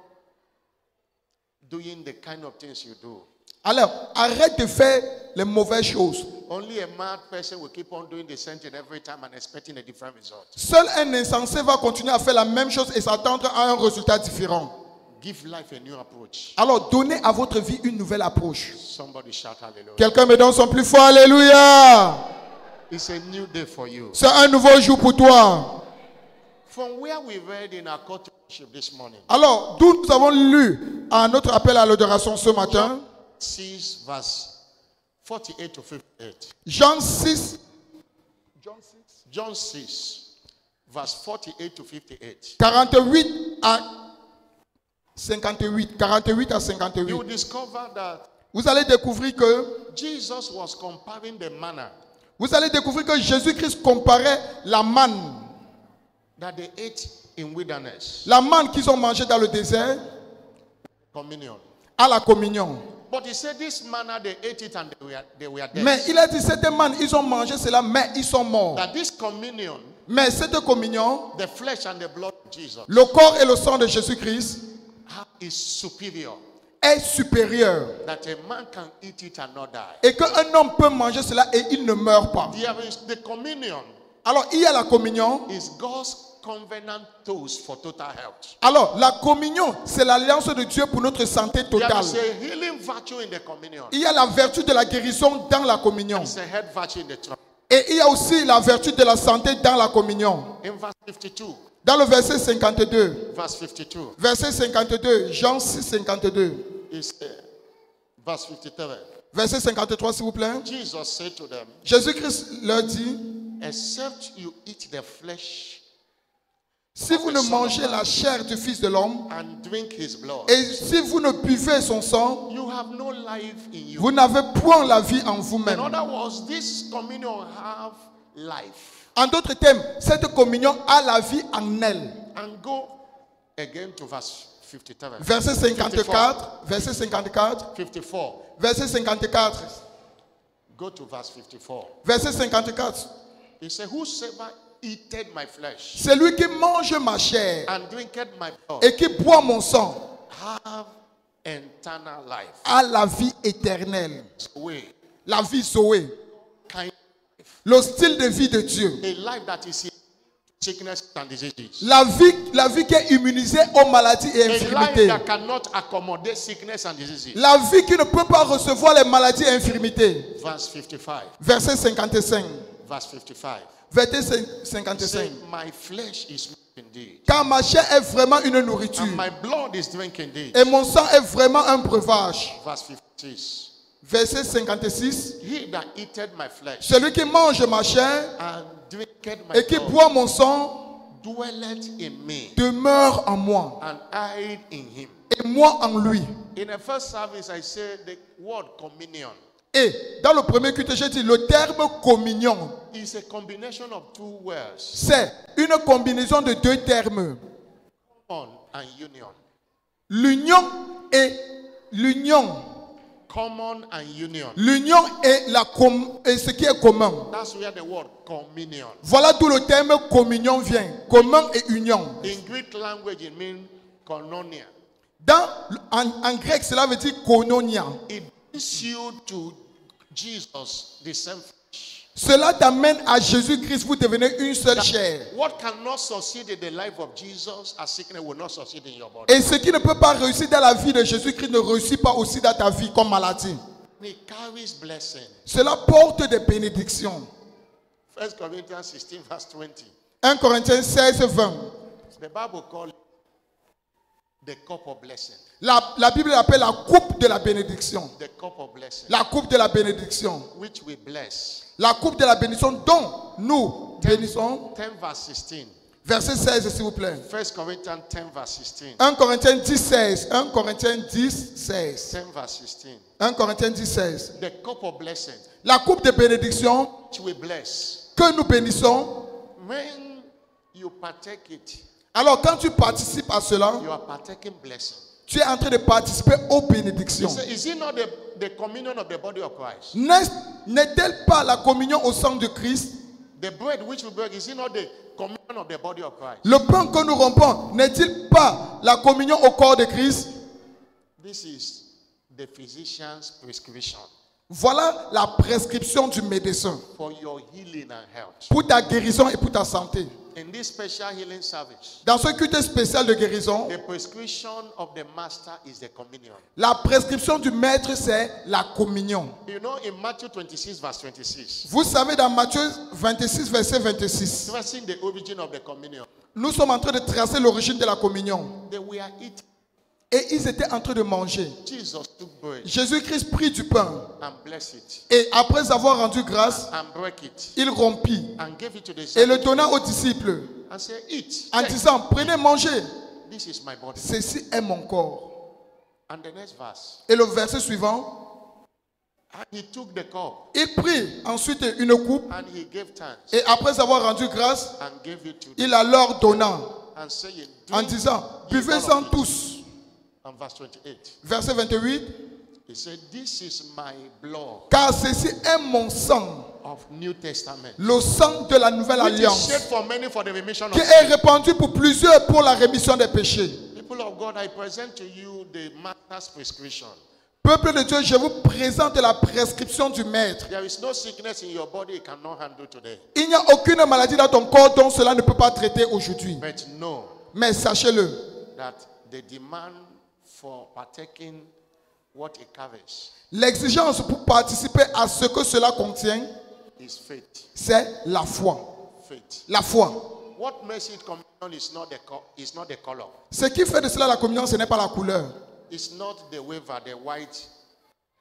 doing the kind of things you do. Alors, arrête de faire les mauvaises choses. Only a mad person will keep on doing the same thing every time and expecting a different result. Seul un insensé va continuer à faire la même chose et s'attendre à un résultat différent. Give life a new approach. Alors, donnez à votre vie une nouvelle approche. Somebody shout hallelujah. Quelqu'un me donne son plus fort Alléluia. It's a new day for you. C'est un nouveau jour pour toi. From where we read in our call to worship this morning, Alors, d'où nous avons lu à notre appel à l'adoration ce matin, 6 verse 48 to 58. Jean 6, John 6 verse 48 to 58. 48 à 58. 48 à 58. You will discover that Vous allez découvrir que Jesus was comparing the manna Jésus-Christ comparait la manne, that they ate in wilderness, la manne qu'ils ont mangée dans le désert, communion. à la communion. But he said this manna they ate it and they were dead. Mais il a dit cette manne, ils ont mangé cela, mais ils sont morts. That this communion, Mais cette communion, the flesh and the blood of Jesus, le corps et le sang de Jésus-Christ is superior. est supérieur. That a man can eat it and not die. Et qu'un homme peut manger cela et il ne meurt pas. There is the communion Alors, il y a la communion. is God's covenant toast for total health. Alors, la communion, c'est l'alliance de Dieu pour notre santé There totale. is a healing virtue in the communion. Il y a la vertu de la guérison dans la communion. There is a health virtue in the trunk. Et il y a aussi la vertu de la santé dans la communion. In verse 52, Dans le verset 52. verse 52, Verset 52. Jean 6, 52. is verse 53. Verset 53, s'il vous plaît. Jesus said to them, Jésus-Christ leur dit, except you eat the flesh si vous ne mangez la chair du Fils de l'homme, and drink his blood, et si vous ne buvez son sang, you have no life in you. vous n'avez point la vie en In vous-même. other words, this communion have life. En d'autres termes, cette communion a la vie en elle. And go again to verse 53. Verset 54, verset 54, 54. verset 54, Go to verse 54. verset 54. He said, whosoever eateth my flesh Celui qui mange ma chair and drinketh my blood et qui boit mon sang have eternal life. a la vie éternelle, Way, la vie Zoé, kind le style de vie de Dieu. a life that is in sickness and diseases. La vie qui est immunisée aux maladies et A life infirmités. that cannot accommodate sickness and diseases. La vie qui ne peut pas recevoir les maladies et infirmités. Verse 55. Verset 55. Verse 55. Verset Say, 55. my flesh is milk indeed, Car ma chair est vraiment une nourriture. and my blood is drink indeed. Et mon sang est vraiment un breuvage. Verse 56. Verset 56. He that eateth my flesh Celui qui mange ma chair and drinketh my et qui blood boit mon sang dwelleth in me, demeure en moi and I in him. et moi en lui. In the first service, I said the word communion Et dans le premier culte, j'ai dit le terme communion. is a combination of two words, C'est une combinaison de deux termes. common and union. L'union et l'union. Common and union. L'union et ce qui est commun. That's where the word communion. Voilà d'où le terme communion vient. Commun et union. In Greek language, it means koinonia. En grec, cela veut dire koinonia. It brings you to Jesus, the same flesh. Cela t'amène à Jésus-Christ, vous devenez une seule chair. What cannot succeed in the life of Jesus, as sickness will not succeed in your body. Et ce qui ne peut pas réussir dans la vie de Jésus-Christ ne réussit pas aussi dans ta vie comme maladie. It carries blessing. Cela porte des bénédictions. 1 Corinthians 16, verse 20. 1 Corinthiens 16, 20. The Bible calls it the cup of blessing. La Bible l'appelle la coupe de la bénédiction. The cup of blessing, La coupe de la bénédiction. which we bless. La coupe de la bénédiction dont nous bénissons. 10 verse 16. Verset 16, s'il vous plaît. 1 Corinthians 10 verse 16. 1 Corinthiens 10, 16. 1 Corinthiens 10, 16. 10 verse 16. 1 Corinthiens 10, 16. The cup of blessing, La coupe de bénédiction which we bless. que nous bénissons. When you partake it, Alors quand tu participes à cela, you are partaking blessing. tu es en train de participer aux bénédictions. Is it not the communion of the body of Christ? N'est-elle pas la communion au sang de Christ? The bread which we break, is it not the communion of the body of Christ? Le pain que nous rompons n'est-il pas la communion au corps de Christ? This is the physician's prescription Voilà la prescription du médecin for your healing and health. pour ta guérison et pour ta santé. In this special healing service, Dans ce culte spécial de guérison, the prescription of the master is the communion. la prescription du maître, c'est la communion. You know, in Matthew 26, verse 26, Vous savez, dans Matthieu 26, verset 26, tracing the origin of the communion, nous sommes en train de tracer l'origine de la communion. they were eating. Et ils étaient en train de manger. Jesus took bread Jésus-Christ prit du pain. and blessed it Et après avoir rendu grâce, and broke it il rompit and gave it to the et le disciples donna aux disciples and said, eat. en Take. disant, prenez, mangez. This is my body. Ceci est mon corps. And the next verse, Et le verset suivant, and he took the cup il prit ensuite une coupe and he gave thanks et après avoir rendu grâce, and gave it to them il la leur donna and saying, en drink disant, ye buvez-en all of it. tous. And verse 28, Verset 28, he said, this is my blood car ceci est mon sang, of New Testament, le sang de la nouvelle which is alliance, shed for many for the remission of qui sin. est répandu pour plusieurs pour la rémission des péchés. People of God, I present to you the master's prescription. Peuple de Dieu, je vous présente la prescription du maître. There is no sickness in your body it cannot handle today. Il n'y a aucune maladie dans ton corps dont cela ne peut pas traiter aujourd'hui. But know Mais sachez-le, that the demand for partaking what it covers l'exigence pour participer à ce que cela contient, is faith. c'est la foi. Faith. La foi. What makes it communion is not the color. Ce qui fait de cela la communion, ce n'est pas la couleur. It's not the wafer, the white.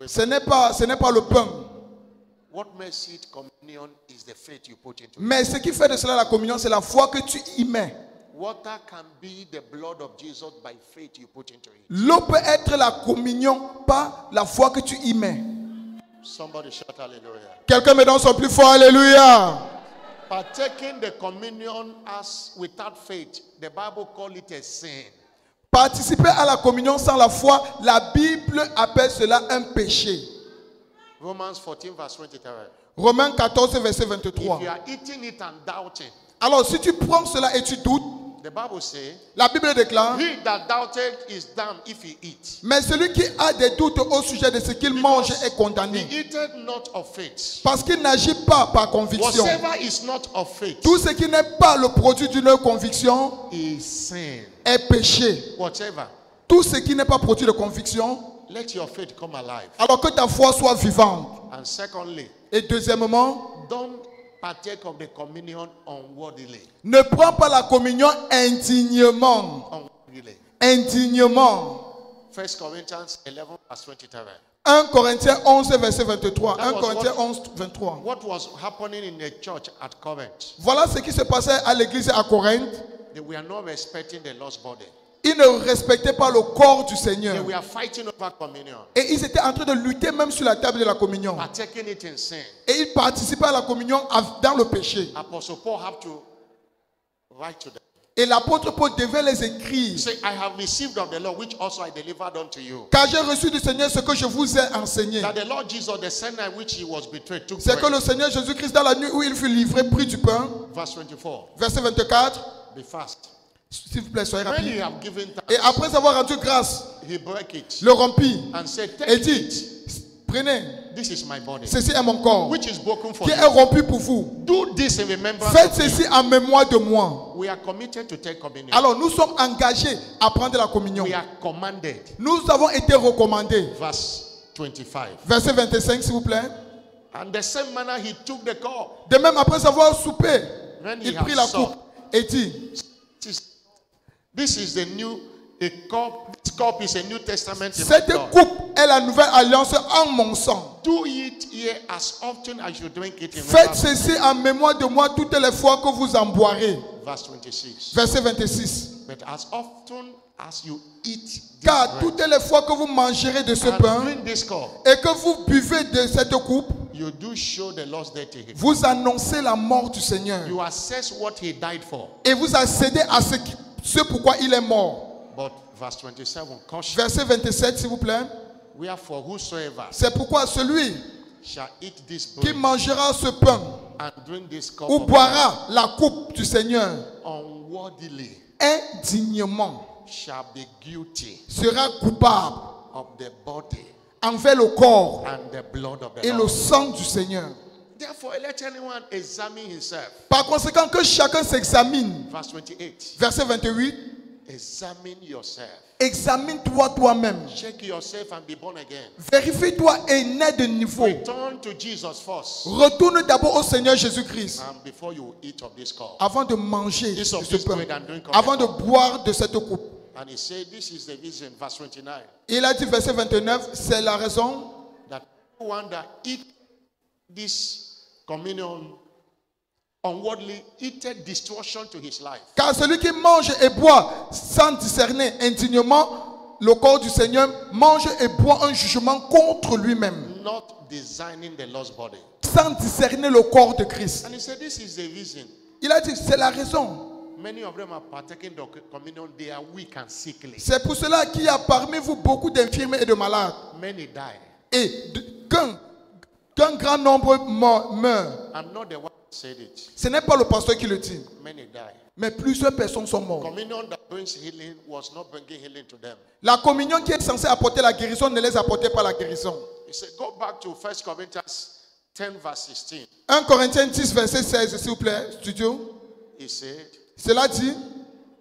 Ce n'est pas le pain. What makes it communion is the faith you put into it. Mais ce qui fait de cela la communion, c'est la foi que tu y mets. Water can be the blood of Jesus by faith you put into it. L'eau peut être la communion par la foi que tu y mets. Somebody shout hallelujah. Quelqu'un me donne son plus fort, alléluia. Partaking the communion as without faith, the Bible calls it a sin. Participer à la communion sans la foi, la Bible appelle cela un péché. Romans 14 verse 23. Romains 14, verset If 23. you are eating it and doubting, Alors si tu prends cela et tu doutes, the Bible says, la Bible déclare, he that doubted is damned if he eat. mais celui qui a des doutes au sujet de ce qu'il mange est He condamné. eateth not of faith. Parce qu'il n'agit pas par conviction. Whatsoever is not of faith Tout ce qui n'est pas le produit d'une conviction is sin. est péché. Whatever. Tout ce qui n'est pas produit de conviction, Let your faith come alive. alors que ta foi soit vivante. And secondly, Et deuxièmement, don't partake of the communion unworthily. ne prends pas la communion indignement. Unworthily. Indignement. 1 Corinthians 11 verse 23. 1 Corinthiens 11, verset 23. That 1 was Corinthiens what- 11, 23. What was happening in the church at Corinth? Voilà ce qui se passait à l'église à Corinthe. They were not respecting the Lord's body. Ils ne respectaient pas le corps du They Seigneur. were fighting over communion, Et ils étaient en train de lutter même sur la table de la communion. partaking it in sin. Et ils participaient à la communion dans le péché. Apostle Paul had to write to them. Et l'apôtre Paul devait les écrire. Say, I have received of the Lord, which also I delivered unto you. Car j'ai reçu du Seigneur ce que je vous ai enseigné. That the Lord Jesus, the same night which he was betrayed, took C'est que bread. le Seigneur Jésus-Christ, dans la nuit où il fut livré, prit du pain. Verse 24. Verset 24. Be fast. S'il vous plaît, soyez When he rapide. have given Et thanks, après avoir rendu grâce, he broke it le rompit and said, et take dit, it. prenez, This is my body, ceci est mon corps, which is broken for qui est you. rompu pour vous. Do this in remembrance Faites of me. ceci en mémoire de moi. We are committed to take communion. Alors nous sommes engagés à prendre la communion. We are commanded. Nous avons été recommandés. Verse 25. Verset 25, s'il vous plaît. And the same manner he took the cup. De même, après avoir soupé, When he il had prit la supped, coupe et dit, This is the new a cup. This cup is a New Testament in my cette blood. coupe est la nouvelle alliance en mon sang. Do it here as often as you drink it in Faites remembrance. ceci en mémoire de moi toutes les fois que vous en boirez. Verse 26. Verset 26. But as often as you eat this Car bread toutes les fois que vous mangerez de ce and pain drink this cup, et que vous buvez de cette coupe, you do show the Lord's death to him. vous annoncez la mort du Seigneur. You assess what he died for. Et vous accédez à ce pourquoi il est mort. But verse 27, caution. Verset 27, s'il vous plaît. Wherefore whosoever C'est pourquoi celui shall eat this qui bread mangera ce pain and drink this cup ou of boira la coupe du Seigneur unworthily indignement shall be guilty sera coupable of the body envers le corps and the blood of the et le Lord. sang du Seigneur. Therefore, let anyone examine himself. Par conséquent, que chacun s'examine. Verse 28. Verset 28. Examine yourself. Examine-toi toi-même. Check yourself and be born again. Vérifie-toi et nais de nouveau. Return to Jesus first. Retourne d'abord au Seigneur Jésus-Christ And before you eat of this cup. avant de manger de Eat of ce this pain, bread and drink of avant the de cup. boire de cette coupe. And he said, this is the reason, verse 29, Il a dit, verset 29, c'est la raison that everyone that eat this communion unworthily eateth destruction to his life. car celui qui mange et boit sans discerner indignement le corps du Seigneur mange et boit un jugement contre lui-même, Not designing the lost body. sans discerner le corps de Christ. And he said, this is the reason. Il a dit, c'est la raison. Many of them are partaking the communion, they are weak and sickly. C'est pour cela qu'il y a parmi vous beaucoup d'infirmes et de malades. Many die. Et qu'un grand nombre meurt. I'm not the one who said it. Ce n'est pas le pasteur qui le dit. Many die. Mais plusieurs personnes sont mortes. Communion that brings healing was not bringing healing to them. La communion qui est censée apporter la guérison ne les apportait pas la guérison. He said, go back to 1 Corinthians 10 verse 16. 1 Corinthiens 10, verset 16, s'il vous plaît, studio. He said, Cela dit,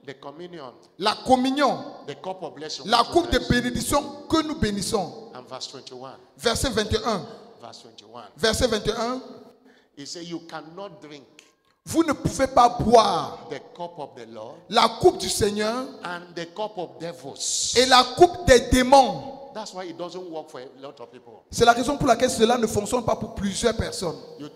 the communion, la communion, the cup of blessing. la which coupe de was blessed. bénédiction que nous bénissons. And verse 21. Verset 21. Verse 21. Verset 21. He said, you cannot drink Vous ne pouvez pas boire the cup of the Lord la coupe du Seigneur and the cup of devils. et la coupe des démons. That's why it doesn't work for a lot of people. C'est la raison pour laquelle cela ne fonctionne pas pour plusieurs personnes. You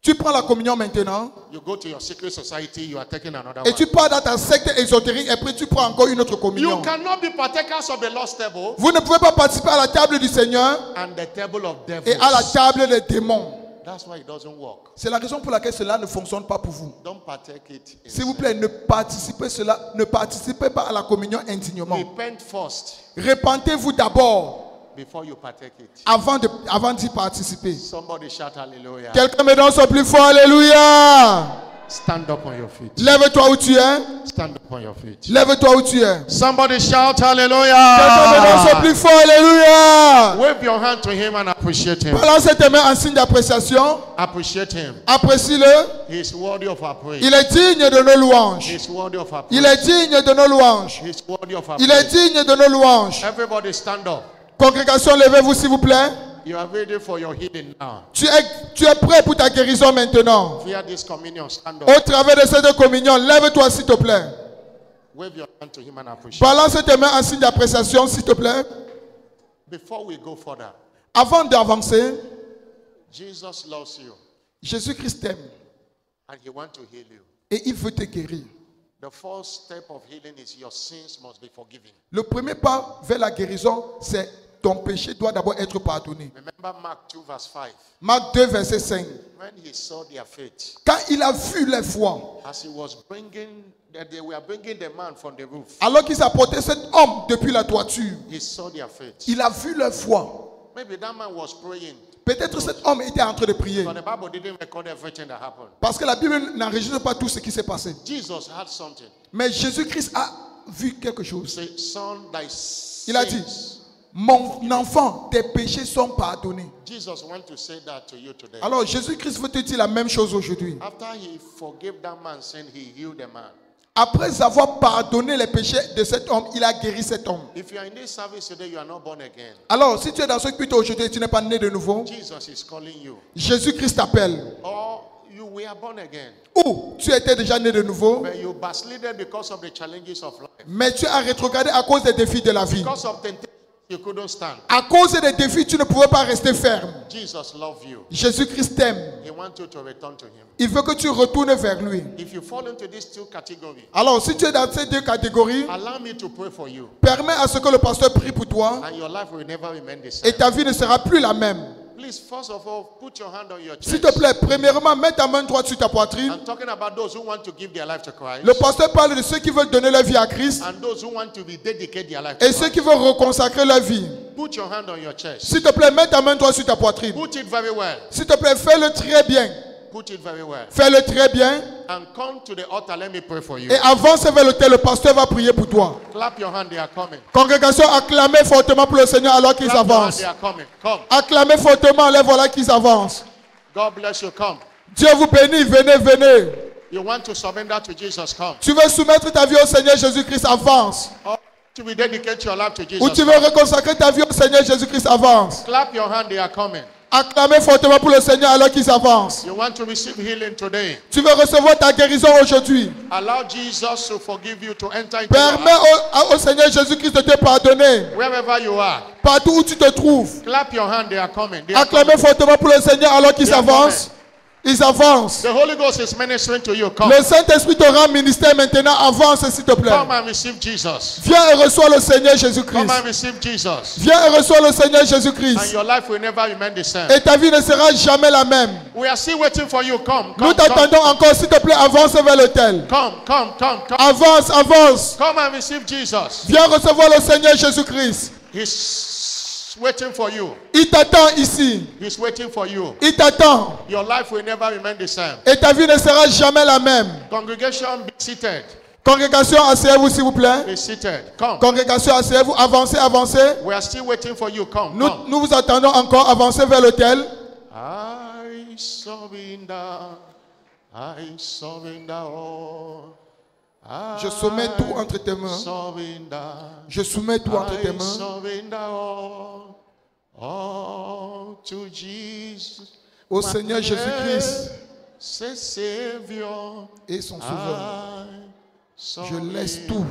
Tu prends la communion maintenant go to your secret society, you are taking another et one. tu pars dans ta secte ésotérique et après tu prends encore une autre communion. You cannot be partakers of the Lord's table Vous ne pouvez pas participer à la table du Seigneur and the table of et devils. à la table des démons. That's why it doesn't work. C'est la raison pour laquelle cela ne fonctionne pas pour vous. Don't partake it. S'il vous plaît, ne participez pas à la communion indignement. Repent first Repentez-vous d'abord before you partake it. avant d'y participer. Somebody shout hallelujah. Quelqu'un me donne son plus fort, alléluia. Stand up on your feet. Lève-toi où tu es. Stand up on your feet. Lève-toi où tu es. Somebody shout Quelqu'un me donne son hallelujah. plus fort, alléluia. Wave your hand to him and appreciate him. Balance tes mains en signe d'appréciation. Appreciate him. Apprécie-le. He is worthy of our praise. Il est digne de nos He louanges. is worthy of our Il praise. est digne de nos louanges. He is worthy of our Il est praise. digne de nos louanges. Everybody stand up. Congrégation, levez-vous s'il vous plaît. You are ready for your healing now. Tu es prêt pour ta guérison maintenant. Via this communion, stand up. Au travers de cette communion, lève-toi s'il te plaît. Wave your hand to him and appreciate. Balance tes mains en signe d'appréciation s'il te plaît. Before we go further, Avant d'avancer, Jesus loves you Jésus-Christ t'aime and he wants to heal you. et il veut te guérir. The first step of healing is your sins must be forgiven. Le premier pas vers la guérison, c'est ton péché doit d'abord être pardonné. Remember Mark 2 verse 5. Marc 2, verset 5. When he saw their faith, Quand il a vu les foi, as he was bringing, that they were bringing the man from the roof, alors qu'ils apportaient cet homme depuis la toiture, he saw their faith. il a vu leur foi. Maybe that man was praying, Peut-être cet homme était en train de prier. but the Bible didn't record everything that happened. Parce que la Bible n'enregistre pas tout ce qui s'est passé. Jesus had something. Mais Jésus-Christ a vu quelque chose. Say, son, thy Il a dit, sins. mon enfant, tes péchés sont pardonnés. Jesus wants to say that to you today. Alors Jésus-Christ veut te dire la même chose aujourd'hui. After he forgave that man's sin, he healed the man. Après avoir pardonné les péchés de cet homme, il a guéri cet homme. If you are in this service today, you are not born again. Alors, si tu es dans ce culte aujourd'hui et tu n'es pas né de nouveau, Jesus is calling you. Jésus-Christ t'appelle. Or you were born again, Ou tu étais déjà né de nouveau, but you backslided because of the challenges of life. mais tu as rétrogradé à cause des défis de la vie. Because of temptation, you couldn't stand. À cause des défis, tu ne pouvais pas rester ferme. Jesus loves you. Jésus-Christ t'aime. He wants you to return to him. Il veut que tu retournes vers lui. If you fall into these two categories, Alors, si tu es dans ces deux catégories, allow me to pray for you, permets à ce que le pasteur prie pour toi and your life will never remain the et same. ta vie ne sera plus la même. Please, first of all, put your hand on your S'il chest. te plaît, premièrement, mets ta main droite sur ta poitrine. I'm talking about those who want to give their life to Christ, Le pasteur parle de ceux qui veulent donner leur vie à Christ and those who want to rededicate their life to et ceux Christ. qui veulent reconsacrer leur vie. Put your hand on your chest. S'il te plaît, mets ta main droite sur ta poitrine. Put it very well. S'il te plaît, fais-le très bien. Put it very well. Fais-le très bien. and come to the altar. Let me pray for you. et avance vers l'autel. Le pasteur va prier pour toi. Clap your hand, they are coming. Congrégation, acclamez fortement pour le Seigneur alors qu'ils Clap your hand, avancent. they are coming. Come. Acclamez fortement, les voilà qu'ils avancent. God bless you. Come. Dieu vous bénit, venez, venez. You want to surrender to Jesus? Come. Tu veux soumettre ta vie au Seigneur Jésus-Christ, avance. Or to be dedicate your life to Jesus? Ou tu veux reconsacrer ta vie au Seigneur Jésus-Christ, avance. Clap your hand, they are coming. Acclamez fortement pour le Seigneur alors qu'ils avancent. You want to receive healing today? Tu veux recevoir ta guérison aujourd'hui. Allow Jesus to forgive you, to enter into your Permets heart. au Seigneur Jésus-Christ de te pardonner. Wherever you are, Partout où tu te trouves. clap your hand, they are coming. They are Acclamez coming. fortement pour le Seigneur alors qu'ils They are avancent. Ils avancent. The Holy Ghost is ministering to you. Come. Le Saint-Esprit te rend ministère maintenant. Avance s'il te plaît. Come and receive Jesus. Viens et reçois le Seigneur Come Jésus-Christ. and receive Jesus. Viens et reçois le Seigneur And Jésus-Christ. your life will never remain the same. Et ta vie ne sera jamais la même. We are still waiting for you. Come, Nous come, come, t'attendons encore. S'il te plaît, avance vers l'autel. come. Avance, avance. Come and receive Jesus. Viens recevoir le Seigneur Jésus-Christ. He's waiting for you. Il t'attend ici. He's waiting for you. Il t'attend. Your life will never remain the same. Et ta vie ne sera jamais la même. Congregation, be seated. Congrégation, asseyez-vous s'il vous plaît. Be seated. Come. Congrégation, asseyez-vous. Avancez, avancez. We are still waiting for you. Come. Nous, Come. nous vous attendons encore. Avancez vers l'autel. I surrender. I surrender all. Je soumets tout entre tes mains. Surrender. Je soumets tout entre tes I mains. surrender all to Jesus. Au Seigneur Jésus-Christ C'est Savior. et son Sauveur. Je laisse tout.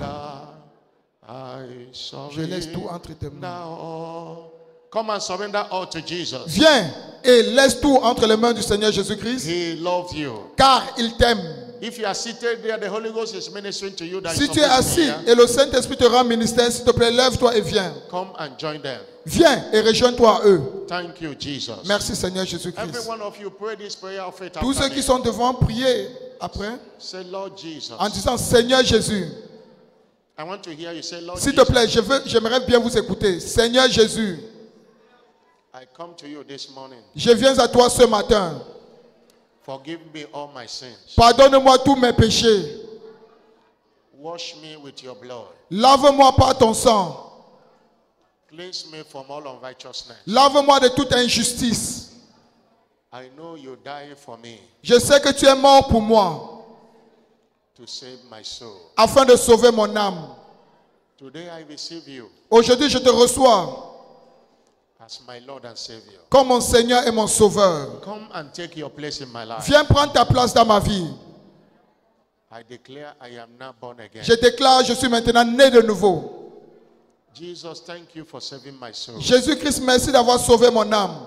Je Je laisse tout entre tes mains. Come and surrender all to Jesus. Viens et laisse tout entre les mains du Seigneur Jésus-Christ, He loves you. car il t'aime. If you are seated there, the Holy Ghost is ministering to you. That Si is tu es supposed to be assis here. et le Saint-Esprit te rend ministère, s'il te plaît, lève-toi et viens. Come and join them. Viens et rejoins-toi à eux. Thank you, Jesus. Merci Seigneur Every Jésus-Christ. one of you pray this prayer of faith. Tous after ceux me. qui sont devant, priez après Say, Lord Jesus. en disant Seigneur Jésus. I want to hear you say, Lord S'il te Jesus. plaît, j'aimerais bien vous écouter. Seigneur Jésus, I come to you this morning. je viens à toi ce matin. Forgive me all my sins. Pardonne-moi tous mes péchés. Wash me with your blood. Lave-moi par ton sang. Cleanse me from all unrighteousness. Lave-moi de toute injustice. I know you died for me Je sais que tu es mort pour moi, to save my soul. afin de sauver mon âme. Today I receive you Aujourd'hui, je te reçois as my Lord and Savior. comme mon Seigneur et mon Sauveur. Come and take your place in my life. Viens prendre ta place dans ma vie. I declare I am now born again. Je déclare, je suis maintenant né de nouveau. Jesus, thank you for saving my soul. Jésus-Christ, merci d'avoir sauvé mon âme.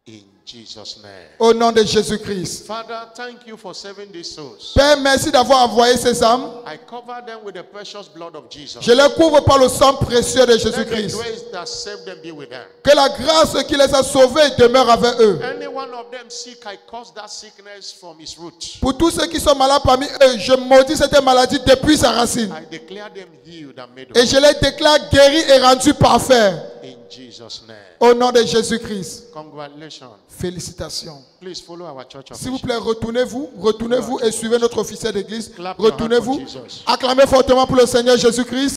In Jesus' name. Au nom de Jésus-Christ. Father, thank you for saving these souls. Père, merci d'avoir envoyé ces âmes. I cover them with the precious blood of Jesus. Je les couvre par le sang précieux de Let the Jésus-Christ. grace that saved them be with them. Que la grâce qui les a sauvés demeure avec eux. Any one of them sick, I cause that sickness from its root. Pour tous ceux qui sont malades parmi eux, je maudis cette maladie depuis sa racine. I declare them healed and made Et whole. je les déclare guéris et rendus parfaits. In Jesus' name. Au nom de Jésus-Christ. Congratulations. Félicitations. Please follow our church S'il vous official. plaît, retournez-vous et suivez notre officier d'église. Clap your hand Retournez-vous. for Jesus. Acclamez fortement pour le Seigneur Jésus-Christ.